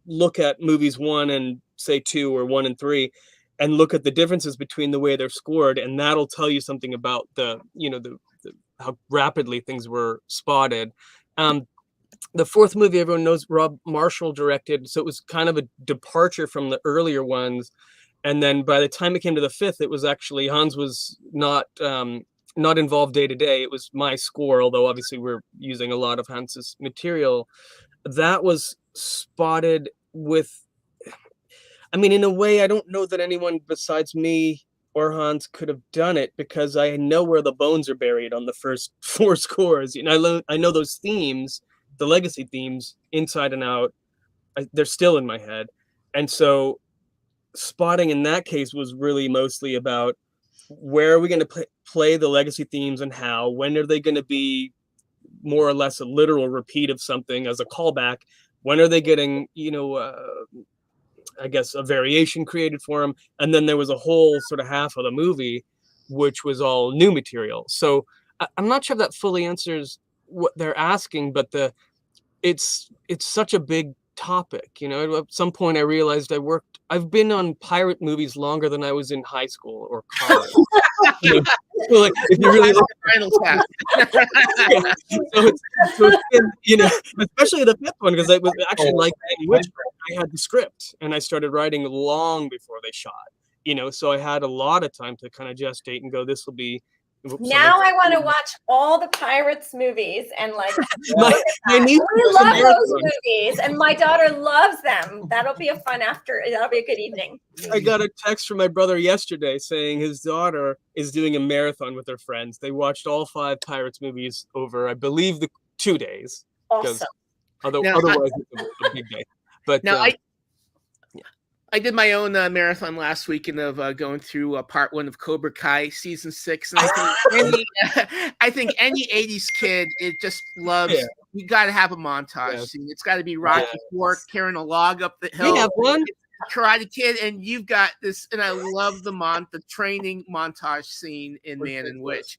look at movies 1 and say 2 or 1 and 3 and look at the differences between the way they're scored, and that'll tell you something about the how rapidly things were spotted. The 4th movie everyone knows Rob Marshall directed, so it was kind of a departure from the earlier ones. And then by the time it came to the 5th, it was actually Hans was not involved day to day. It was my score, although obviously we're using a lot of Hans's material. That was spotted with, in a way, I don't know that anyone besides me or Hans could have done it, because I know where the bones are buried on the first 4 scores. I know those themes, the legacy themes, inside and out. They're still in my head. And so spotting in that case was really mostly about where are we going to play the legacy themes and how, when are they going to be more or less a literal repeat of something as a callback, when are they getting, I guess a variation created for them. And then there was a whole sort of half of the movie, which was all new material. So I'm not sure if that fully answers what they're asking, but it's such a big topic. At some point I realized I've been on pirate movies longer than I was in high school or college. So like, if you really look so it's been, especially the 5th one, because I was actually like in which I had the script and I started writing long before they shot. So I had a lot of time to kind of gestate and go, this will be. Now I want to watch all the Pirates movies and like my niece we love those movies, and my daughter loves them. That'll be a good evening. I got a text from my brother yesterday saying his daughter is doing a marathon with her friends. They watched all 5 Pirates movies over, I believe, the 2 days. Awesome. Otherwise, it's a big day. But now I did my own marathon last weekend of going through part 1 of Cobra Kai season 6, and I think any 80s kid, it just loves. Yeah. You got to have a montage scene. It's got to be Rocky IV carrying a log up the hill. We have one. Karate Kid, and you've got this, and I love the training montage scene in Man and Witch.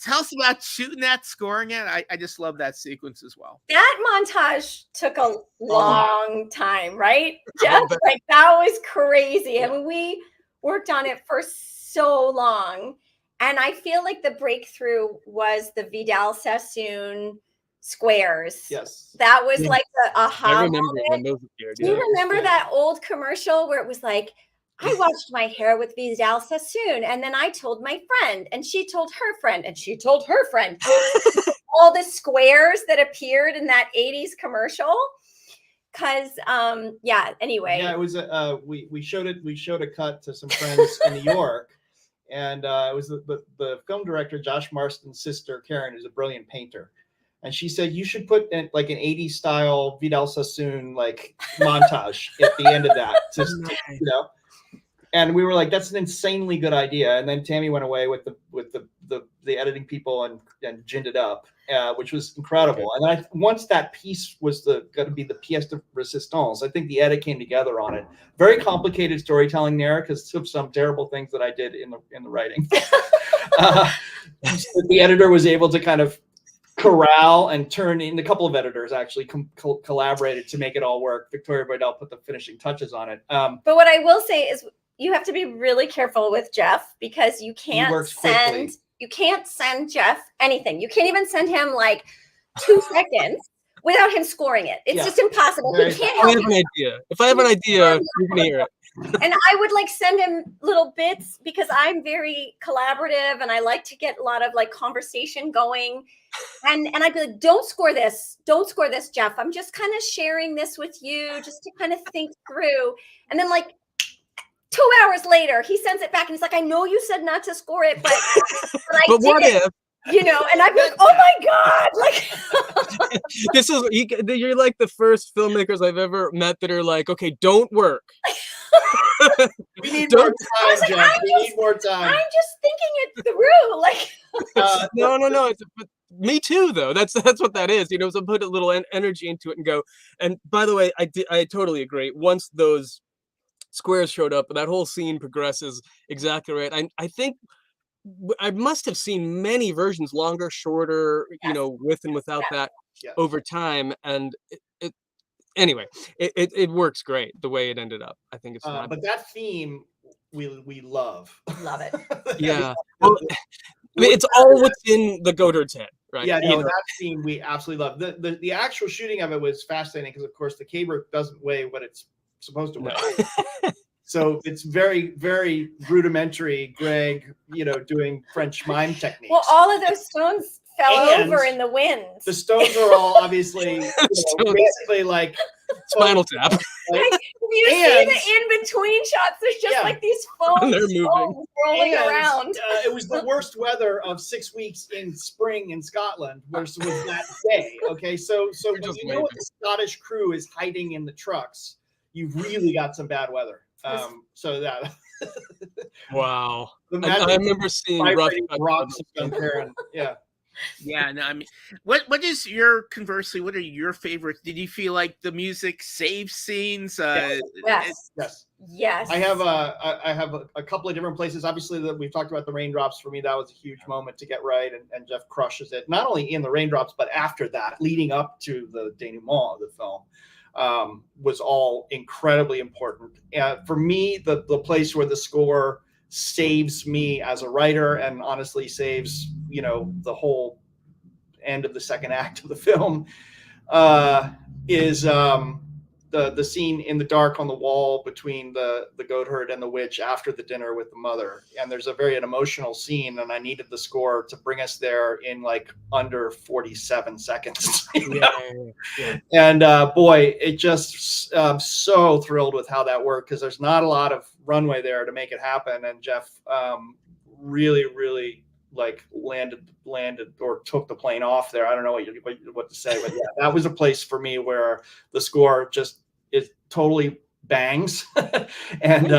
Tell us about shooting that, scoring it. I just love that sequence as well. That montage took a long time, right, Jeff? Like, that was crazy. Yeah. We worked on it for so long. And I feel like the breakthrough was the Vidal Sassoon squares. Yes. That was like the aha I remember moment. when those appeared. Do you remember that old commercial where it was like, I washed my hair with Vidal Sassoon, and then I told my friend, and she told her friend, and she told her friend. All the squares that appeared in that 80s commercial. Because anyway. Yeah, it was we showed a cut to some friends in New York, and it was the film director Josh Marston's sister Karen, who's a brilliant painter. And she said, you should put in like an 80s style Vidal Sassoon like montage at the end of that. Just, And we were like, that's an insanely good idea. And then Tammy went away with the editing people and ginned it up, which was incredible. And then once that piece was going to be the pièce de résistance, I think the edit came together on it. Very complicated storytelling there because of some terrible things that I did in the writing. The editor was able to kind of corral and turn in. A couple of editors actually collaborated to make it all work. Victoria Boydell put the finishing touches on it. But what I will say is, you have to be really careful with Jeff, because you can't send Jeff anything. You can't even send him like 2 seconds without him scoring it. It's just impossible. He can't help it. If I have an idea, you can hear it. And I would like send him little bits, because I'm very collaborative and I like to get a lot of like conversation going. And I'd be like, don't score this, Jeff. I'm just kind of sharing this with you just to kind of think through. And then like 2 hours later, he sends it back and he's like, I know you said not to score it, but I But what did. if? You know, and I'm like, oh my God. Like This is you're like the first filmmakers I've ever met that are like, okay, don't work. We need more time, like, Jeff. We need more time. I'm just thinking it through. Like No. But me too, though. That's what that is. You know, so put a little energy into it and go. And by the way, I totally agree. Once those squares showed up, that whole scene progresses exactly right. I think I must have seen many versions, longer, shorter, you know, with and without that over time. And anyway, it works great the way it ended up. I think it's but that theme we love. Love it. Yeah. Well, I mean, it's all within the Godard's head, right? Yeah, no, that scene we absolutely love. The actual shooting of it was fascinating because, of course, the caber doesn't weigh what it's supposed to weigh. So it's very, very rudimentary Greg, you know, doing French mime techniques. Well, all of those stones fell over in the wind. The stones are all obviously basically like Spinal Tap. Like, you see the in-between shots, there's just like these foams rolling around. It was the worst weather of 6 weeks in spring in Scotland, which was that day. Okay, so when you know what the Scottish crew is hiding in the trucks, you've really got some bad weather. So that wow. I remember seeing rocks of Karen. Yeah. Yeah, no, I mean, what is your conversely? What are your favorites? Did you feel like the music saves scenes? Yes. I have a couple of different places. Obviously, that we've talked about the raindrops. For me, that was a huge moment to get right, and Jeff crushes it. Not only in the raindrops, but after that, leading up to the denouement of the film, was all incredibly important. For me, the place where the score saves me as a writer and honestly saves, you know, the whole end of the second act of the film, is the scene in the dark on the wall between the goatherd and the witch after the dinner with the mother. And there's a very emotional scene, and I needed the score to bring us there in like under 47 seconds. And boy, it just so thrilled with how that worked, because there's not a lot of runway there to make it happen. And Jeff really like landed or took the plane off there. I don't know what to say, but yeah, that was a place for me where the score just totally bangs and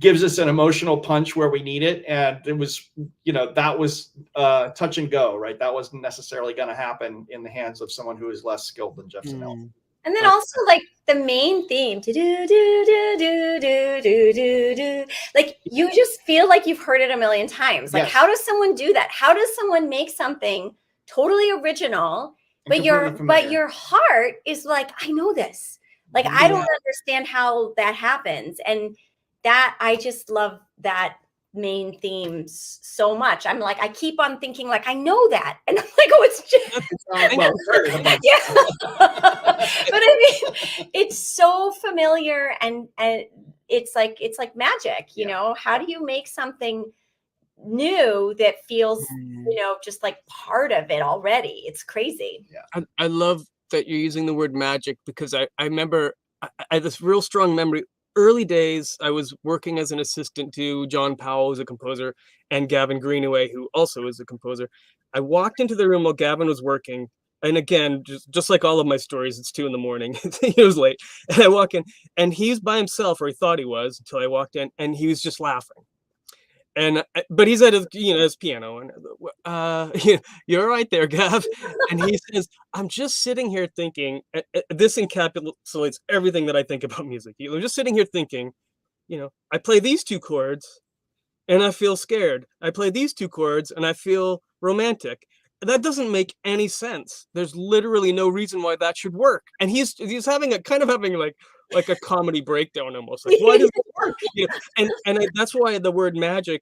gives us an emotional punch where we need it. And it was, you know, that was touch and go, right? That wasn't necessarily going to happen in the hands of someone who is less skilled than Jeff Zanelli. And then also like the main theme, like you just feel like you've heard it a million times. Like, how does someone do that? How does someone make something totally original, but your heart is like, I know this. Like, I don't understand how that happens. And that, I just love that main theme so much. I'm like, I keep on thinking like, I know that. And I'm like, oh, it's just but I mean, it's so familiar, and it's like magic, you know. How do you make something new that feels, you know, just like part of it already? It's crazy. I love that you're using the word magic, because I remember I had this real strong memory. Early days, I was working as an assistant to John Powell, who's a composer, and Gavin Greenaway, who also is a composer. I walked into the room while Gavin was working. And again, just like all of my stories, it's 2 a.m. It was late. And I walk in, and he's by himself, or he thought he was until I walked in, and he was just laughing. And but he's at his, you know, his piano, and you're right there, Gav. And he says, "I'm just sitting here thinking." This encapsulates everything that I think about music. I'm just sitting here thinking, you know, I play these 2 chords, and I feel scared. I play these 2 chords, and I feel romantic. That doesn't make any sense. There's literally no reason why that should work. And he's having like a comedy breakdown almost. Like, why does it work? You know, and that's why the word magic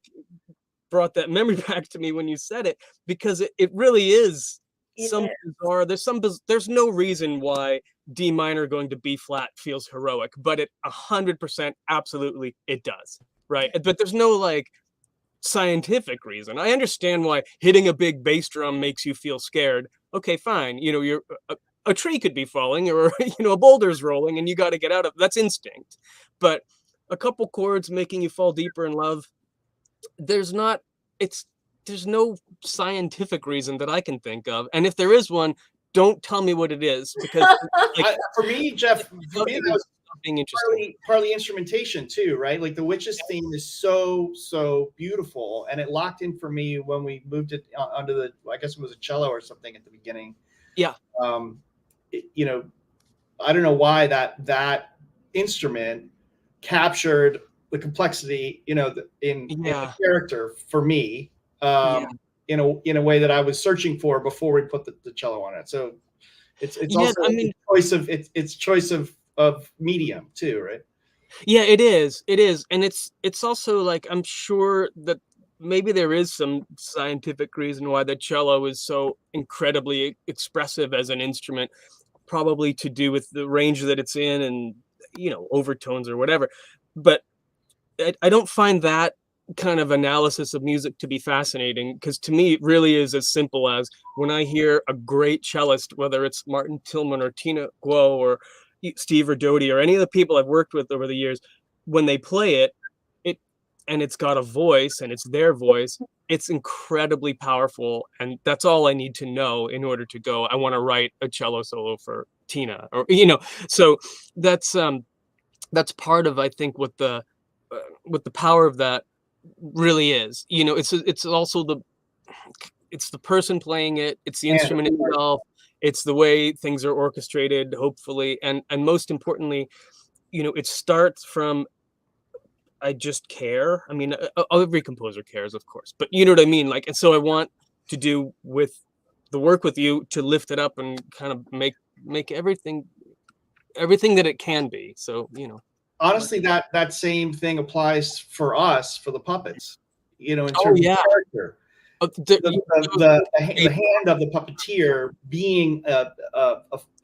brought that memory back to me when you said it, because it really is bizarre. There's no reason why D minor going to B flat feels heroic, but it 100% absolutely it does, right? But there's no like scientific reason. I understand why hitting a big bass drum makes you feel scared. Okay, fine. You know, a tree could be falling, or, you know, a boulder's rolling and you got to get out of it. That's instinct. But a couple chords making you fall deeper in love. There's no scientific reason that I can think of. And if there is one, don't tell me what it is, because like, for me, Jeff, for me, that was being interesting. Partly instrumentation too, right? Like the Witches theme is so beautiful, and it locked in for me when we moved it onto the, I guess it was a cello or something at the beginning. Yeah. You know, I don't know why that instrument captured the complexity, you know, in the character for me, in a way that I was searching for before we put the cello on it. So it's also choice of medium too, right? Yeah, it is. And it's also like, I'm sure that maybe there is some scientific reason why the cello is so incredibly expressive as an instrument, probably to do with the range that it's in and, you know, overtones or whatever. But I don't find that kind of analysis of music to be fascinating, because to me it really is as simple as when I hear a great cellist, whether it's Martin Tillman or Tina Guo or Steve Rodoti or any of the people I've worked with over the years, when they play it and it's got a voice and it's their voice, it's incredibly powerful. And that's all I need to know in order to go, I want to write a cello solo for Tina, or, you know. So that's part of, I think, what the power of that really is. You know, it's also the person playing it, it's the instrument itself, it's the way things are orchestrated, hopefully, and most importantly, you know, it starts from, I just care. I mean, every composer cares, of course, but you know what I mean? Like, and so I want to do with the work with you to lift it up and kind of make everything that it can be. So, you know, honestly, that same thing applies for us, for the puppets, you know, in terms of character. The hand of the puppeteer being a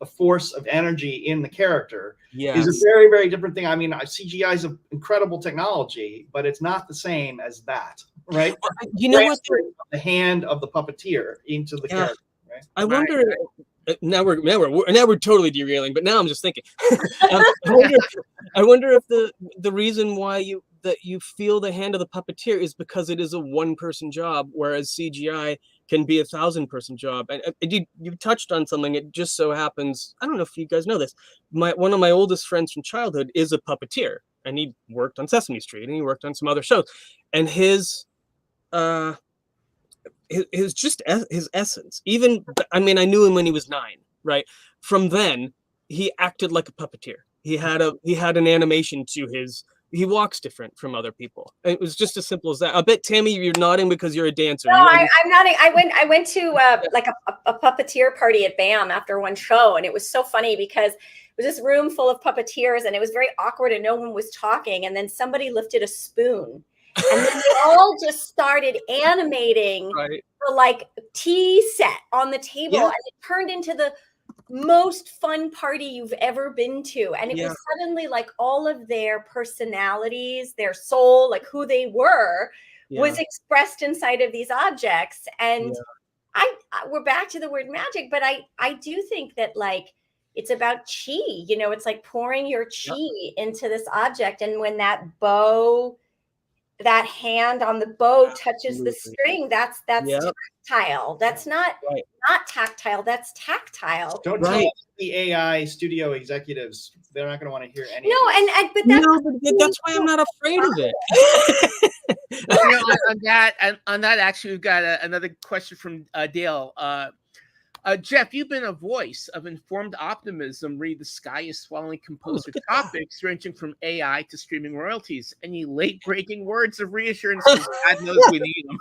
force of energy in the character is a very, very different thing. I mean, CGI is an incredible technology, but it's not the same as that, right? You know what? The hand of the puppeteer into the character. Right? I wonder. Now we're totally derailing, but now I'm just thinking. I wonder if the reason why you feel the hand of the puppeteer is because it is a one-person job, whereas CGI can be a 1,000-person job. And you touched on something. It just so happens, I don't know if you guys know this, one of my oldest friends from childhood is a puppeteer, and he worked on Sesame Street and he worked on some other shows, and his essence, even, I mean, I knew him when he was 9, right? From then, he acted like a puppeteer. He had an animation to his. He walks different from other people. It was just as simple as that. I bet, Tammy, you're nodding because you're a dancer. No, I'm nodding. I went to like a puppeteer party at BAM after one show, and it was so funny because it was this room full of puppeteers, and it was very awkward, and no one was talking. And then somebody lifted a spoon, and then they all just started animating the like tea set on the table, and it turned into the most fun party you've ever been to. And it was suddenly like all of their personalities, their soul, like who they were, was expressed inside of these objects. And we're back to the word magic, but I do think that, like, it's about chi, you know, it's like pouring your chi into this object. And when that hand on the bow touches the string, that's tactile. That's not tactile, that's tactile. Don't tell the AI studio executives, they're not going to want to hear any. But that's why I'm not afraid of it. You know, on that, actually, we've got another question from Dale. Jeff, you've been a voice of informed optimism. Read The Sky is Swallowing composer topics ranging from AI to streaming royalties. Any late-breaking words of reassurance? God knows we need them.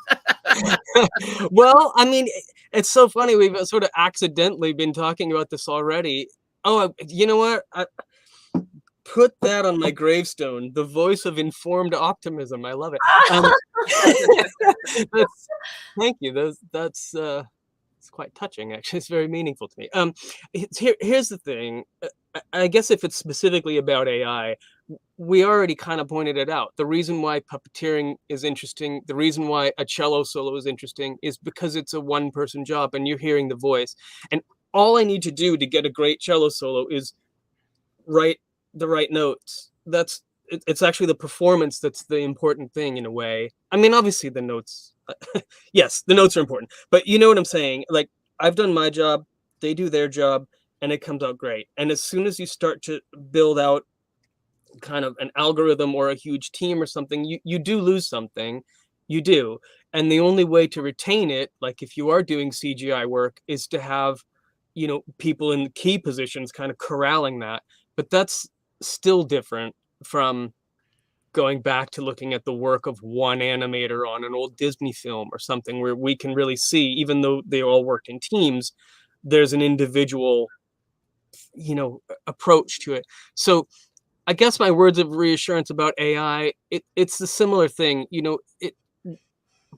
Well, I mean, it's so funny. We've sort of accidentally been talking about this already. Oh, you know what? Put that on my gravestone. The voice of informed optimism. I love it. Thank you. That's it's quite touching, actually. It's very meaningful to me. Here's the thing. I guess if it's specifically about AI, we already kind of pointed it out. The reason why puppeteering is interesting, the reason why a cello solo is interesting, is because it's a one-person job and you're hearing the voice. And all I need to do to get a great cello solo is write the right notes. it's actually the performance that's the important thing in a way. I mean, obviously the notes, yes, the notes are important, but you know what I'm saying? Like, I've done my job, they do their job, and it comes out great. And as soon as you start to build out kind of an algorithm or a huge team or something, you do lose something. You do. And the only way to retain it, like if you are doing CGI work, is to have, you know, people in key positions kind of corralling that. But that's still different from going back to looking at the work of one animator on an old Disney film or something, where we can really see, even though they all worked in teams, there's an individual, you know, approach to it. So I guess my words of reassurance about AI, it's a similar thing. You know,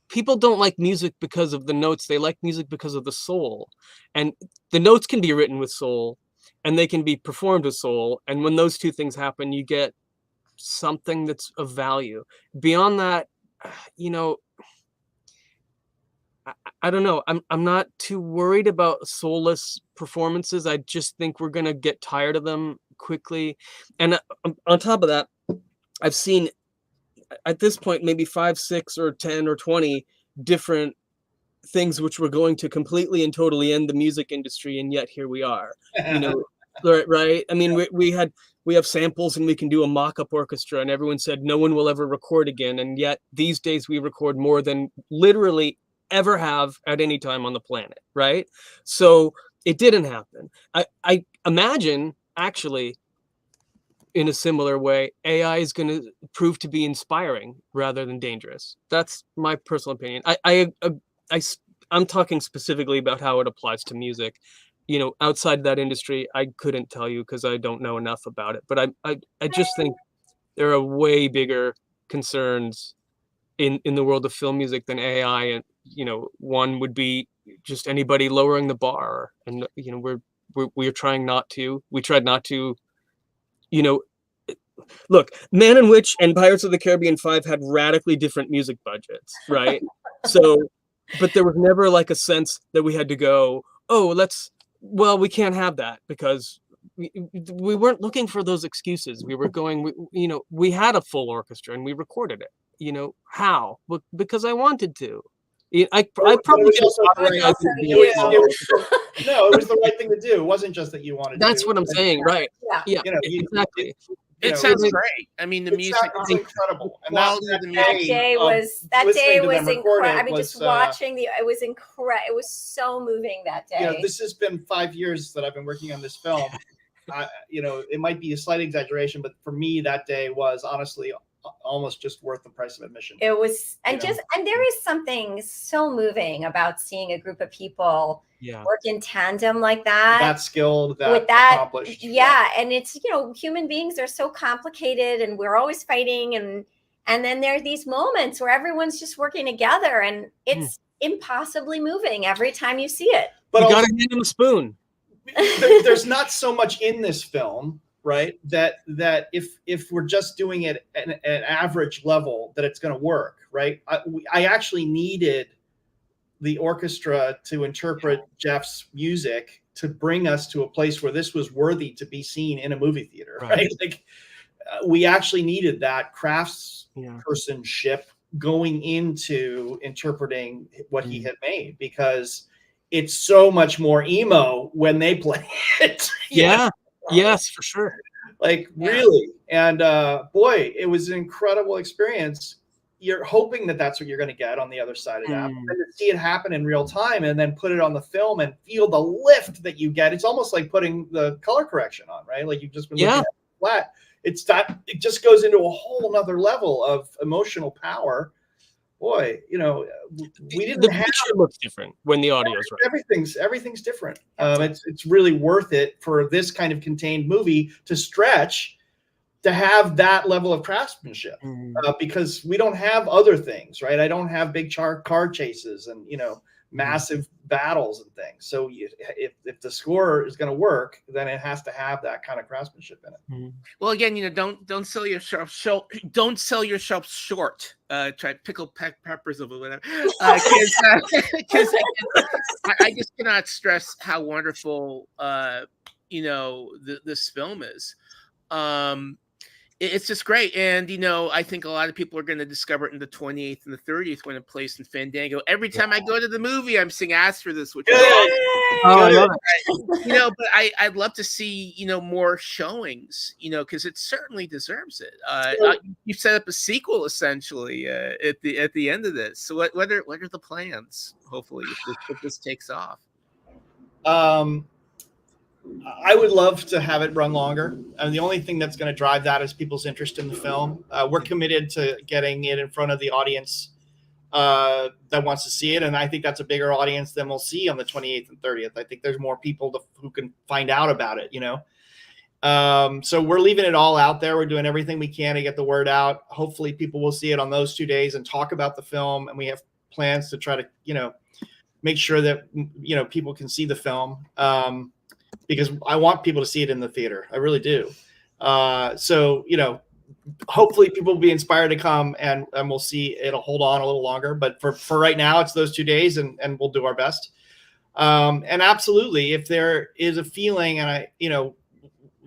people don't like music because of the notes. They like music because of the soul. And the notes can be written with soul and they can be performed with soul. And when those two things happen, you get something that's of value. Beyond that, you know, I don't know. I'm not too worried about soulless performances. I just think we're going to get tired of them quickly. And on top of that, I've seen at this point maybe 5, 6, or 10 or 20 different things which were going to completely and totally end the music industry, and yet here we are. You know, right? I mean, we have samples and we can do a mock-up orchestra, and everyone said no one will ever record again, and yet these days we record more than literally ever have at any time on the planet, right? So it didn't happen. I imagine, actually, in a similar way, AI is going to prove to be inspiring rather than dangerous. That's my personal opinion. I'm talking specifically about how it applies to music. You know, outside that industry, I couldn't tell you because I don't know enough about it. But I just think there are way bigger concerns in the world of film music than AI. And, you know, one would be just anybody lowering the bar. And, you know, we're trying not to. We tried not to. You know, look, Man and Witch and Pirates of the Caribbean 5 had radically different music budgets, right? So, but there was never like a sense that we had to go, oh, well, we can't have that, because we weren't looking for those excuses. We were going, you know, we had a full orchestra and we recorded it. You know, how? Because I wanted to. I probably it was the right thing to do. It wasn't just that you wanted to. That's what I'm saying, right? Yeah, you know, exactly. It sounds great. I mean, the music is incredible. And that day was incredible. I mean, just watching it was incredible. It was so moving that day. You know, this has been 5 years that I've been working on this film. You know, it might be a slight exaggeration, but for me, that day was honestly almost just worth the price of admission. It was, and there is something so moving about seeing a group of people work in tandem like that. That skilled, that accomplished. Yeah. And it's, you know, human beings are so complicated and we're always fighting. And then there are these moments where everyone's just working together, and it's impossibly moving every time you see it. But you got to hand them a spoon. There's not so much in this film, right, that if we're just doing it at an average level, that it's going to work, right? I actually needed the orchestra to interpret Jeff's music to bring us to a place where this was worthy to be seen in a movie theater, right? Like, we actually needed that craftspersonship going into interpreting what he had made, because it's so much more emo when they play it. Yes, for sure. Like, really. And boy, it was an incredible experience. You're hoping that that's what you're going to get on the other side of that. And to see it happen in real time and then put it on the film and feel the lift that you get. It's almost like putting the color correction on, right? Like, you've just been looking at it flat. It just goes into a whole nother level of emotional power. Boy, you know, we didn't the picture looks different when the audio's right. Everything's different. It's really worth it for this kind of contained movie to stretch, to have that level of craftsmanship, because we don't have other things, right? I don't have big car chases and, you know, massive battles and things. So if the score is going to work, then it has to have that kind of craftsmanship in it. Well, again, you know, don't sell yourself short. Don't sell yourself short. Try pickle peppers or whatever. Because I just cannot stress how wonderful you know, this film is. It's just great. And, I think a lot of people are going to discover it in the 28th and the 30th when it plays in Fandango. Every time I go to the movie, I'm seeing ads for this, which is awesome. Oh, I love it. But I'd love to see, more showings, because it certainly deserves it. You set up a sequel essentially at the end of this. So what are the plans? Hopefully, if this takes off. I would love to have it run longer. And the only thing that's going to drive that is people's interest in the film. We're committed to getting it in front of the audience that wants to see it. And I think that's a bigger audience than we'll see on the 28th and 30th. I think there's more people who can find out about it, So we're leaving it all out there. We're doing everything we can to get the word out. Hopefully people will see it on those 2 days and talk about the film. And we have plans to try to, make sure that, people can see the film. Because I want people to see it in the theater. I really do. So, hopefully people will be inspired to come and we'll see it'll hold on a little longer. But for right now, it's those 2 days and we'll do our best. And absolutely, if there is a feeling and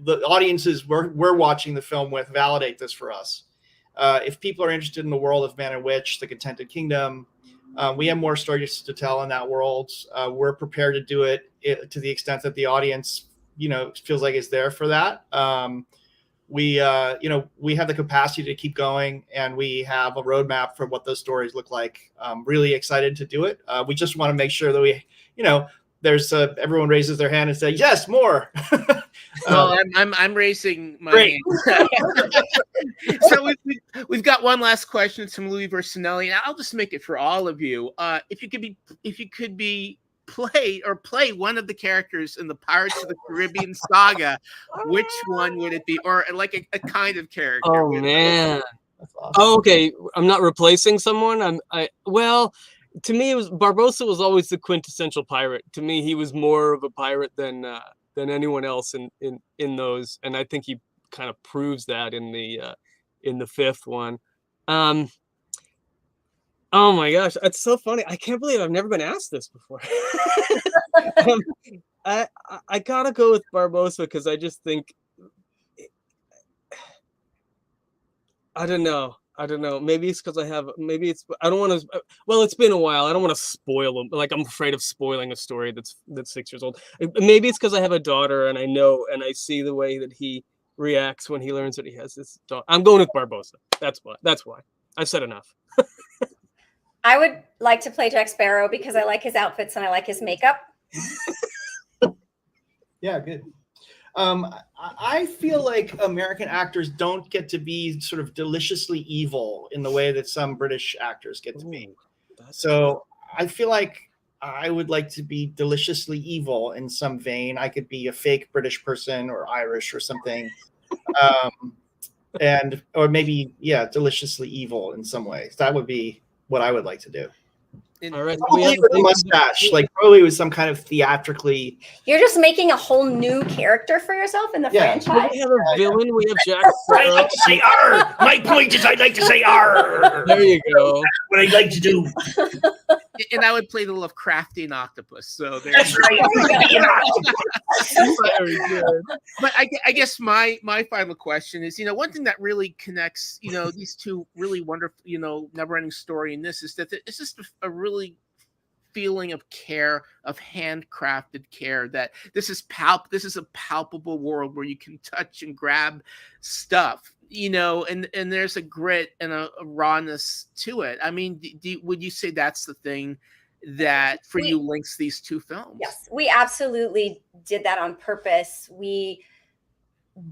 the audiences we're watching the film with validate this for us. If people are interested in the world of Man and Witch, the Contented Kingdom, we have more stories to tell in that world. We're prepared to do it to the extent that the audience, feels like it's there for that. We have the capacity to keep going, and we have a roadmap for what those stories look like. Really excited to do it. We just want to make sure that we, there's everyone raises their hand and say, yes, more. Well, I'm raising my hand. So we've got one last question. It's from Louis Versinelli, and I'll just make it for all of you. If you could play one of the characters in the Pirates of the Caribbean saga, which one would it be? Or like a kind of character? Oh man. That's awesome. Oh, okay. I'm not replacing someone. Well, to me, it was Barbossa was always the quintessential pirate. To me, he was more of a pirate than anyone else in those, and I think he kind of proves that in the fifth one. Oh my gosh, it's so funny. I can't believe I've never been asked this before. I gotta go with Barbossa because I just think I don't know. Maybe it's because I don't want to. Well, it's been a while. I don't want to spoil them. Like I'm afraid of spoiling a story that's 6 years old. Maybe it's because I have a daughter and I know and I see the way that he reacts when he learns that he has this daughter. I'm going with Barbossa. That's why. I've said enough. I would like to play Jack Sparrow because I like his outfits and I like his makeup. Yeah, good. I feel like American actors don't get to be sort of deliciously evil in the way that some British actors get to be. So I feel like I would like to be deliciously evil in some vein. I could be a fake British person or Irish or something. Or maybe, deliciously evil in some ways. That would be what I would like to do. All right. Probably with a mustache, like probably with some kind of theatrically. You're just making a whole new character for yourself in the franchise. We have a villain. We have Jack I like to say "arr." My point is, I'd like to say "arr." There you go. That's what I'd like to do. And I would play the Lovecraftian octopus. So That's right. Very good. But I guess my final question is, one thing that really connects, these two really wonderful, Neverending Story and this is that it's just a really feeling of care, of handcrafted care, that this is a palpable world where you can touch and grab stuff, and there's a grit and a rawness to it. I mean, would you say that's the thing that for you links these two films? Yes, we absolutely did that on purpose. We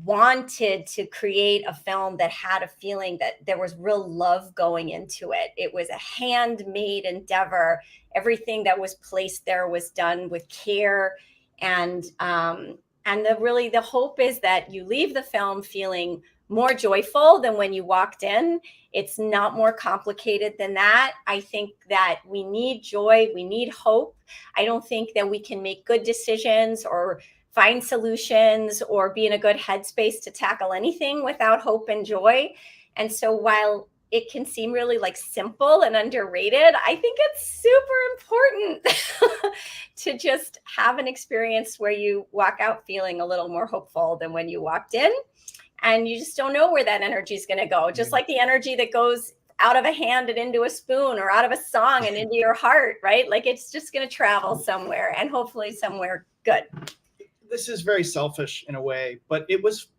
wanted to create a film that had a feeling that there was real love going into it. It was a handmade endeavor. Everything that was placed there was done with care, and the hope is that you leave the film feeling more joyful than when you walked in. It's not more complicated than that. I think that we need joy, we need hope. I don't think that we can make good decisions or find solutions or be in a good headspace to tackle anything without hope and joy. And so while it can seem really like simple and underrated, I think it's super important to just have an experience where you walk out feeling a little more hopeful than when you walked in. and you just don't know where that energy is going to go. Just like the energy that goes out of a hand and into a spoon, or out of a song and into your heart, right? Like it's just going to travel somewhere, and hopefully somewhere good. This is very selfish in a way, but it was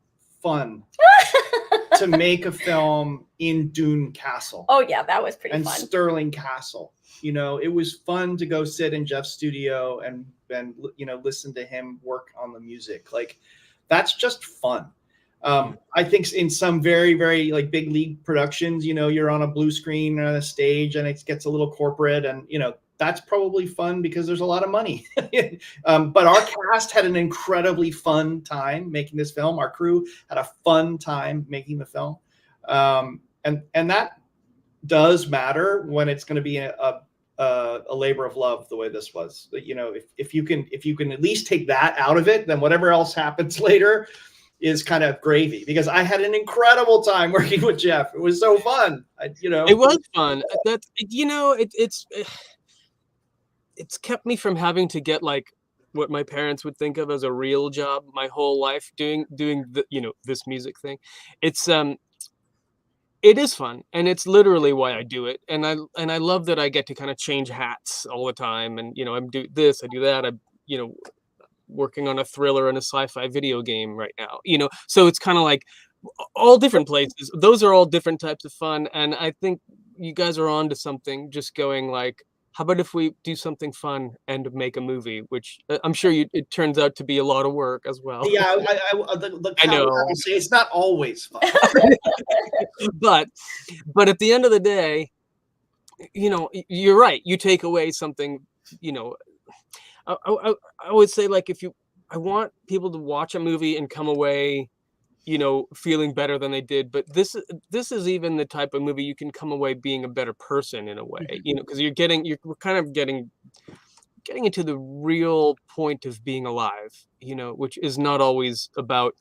fun to make a film in Dune Castle. Oh yeah, that was pretty and fun. Stirling Castle. You know, it was fun to go sit in Jeff's studio and you know, listen to him work on the music. Like, that's just fun. I think in some very, very like big league productions, you know, you're on a blue screen or on a stage and it gets a little corporate, and you know, that's probably fun because there's a lot of money. But our cast had an incredibly fun time making this film. Our crew had a fun time making the film. And that does matter when it's going to be a labor of love the way this was. You know, if you can at least take that out of it, then whatever else happens later is kind of gravy, because I had an incredible time working with Jeff. It was so fun. You know, it was fun. That's, you know, it's kept me from having to get like what my parents would think of as a real job my whole life, doing the, you know, this music thing. It's it is fun, and it's literally why I do it. And I love that I get to kind of change hats all the time. And you know, I'm do this, I do that. I'm, you know, working on a thriller and a sci-fi video game right now. You know, so it's kind of like all different places. Those are all different types of fun, and I think you guys are on to something. Just going like, how about if we do something fun and make a movie, which I'm sure it turns out to be a lot of work as well. Yeah, I know. It's not always fun. but at the end of the day, you know, you're right. You take away something, you know, I would say, like, I want people to watch a movie and come away, you know, feeling better than they did. But this is even the type of movie you can come away being a better person in a way, you know, because you're kind of getting into the real point of being alive, you know, which is not always about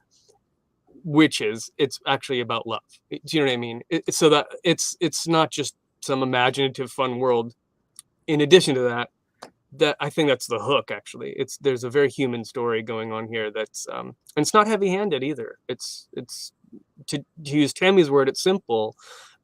witches. It's actually about love. Do you know what I mean? So that it's not just some imaginative fun world. In addition to that I think that's the hook. Actually, there's a very human story going on here. That's and it's not heavy-handed either. It's to use Tammy's word, it's simple,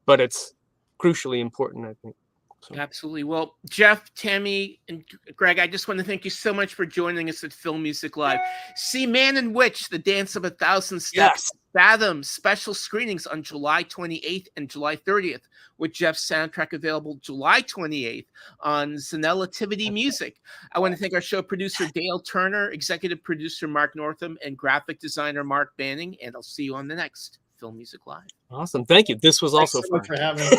but it's crucially important, I think. So. Absolutely. Well, Jeff, Tammy, and Greg, I just want to thank you so much for joining us at Film Music Live. See Man and Witch, The Dance of a Thousand Steps, Fathom, special screenings on July 28th and July 30th, with Jeff's soundtrack available July 28th on Zanellativity Music. I want to thank our show producer, Dale Turner, executive producer, Mark Northam, and graphic designer, Mark Banning. And I'll see you on the next Film Music Live. Awesome. Thank you. This was also Thanks so fun. much for having me.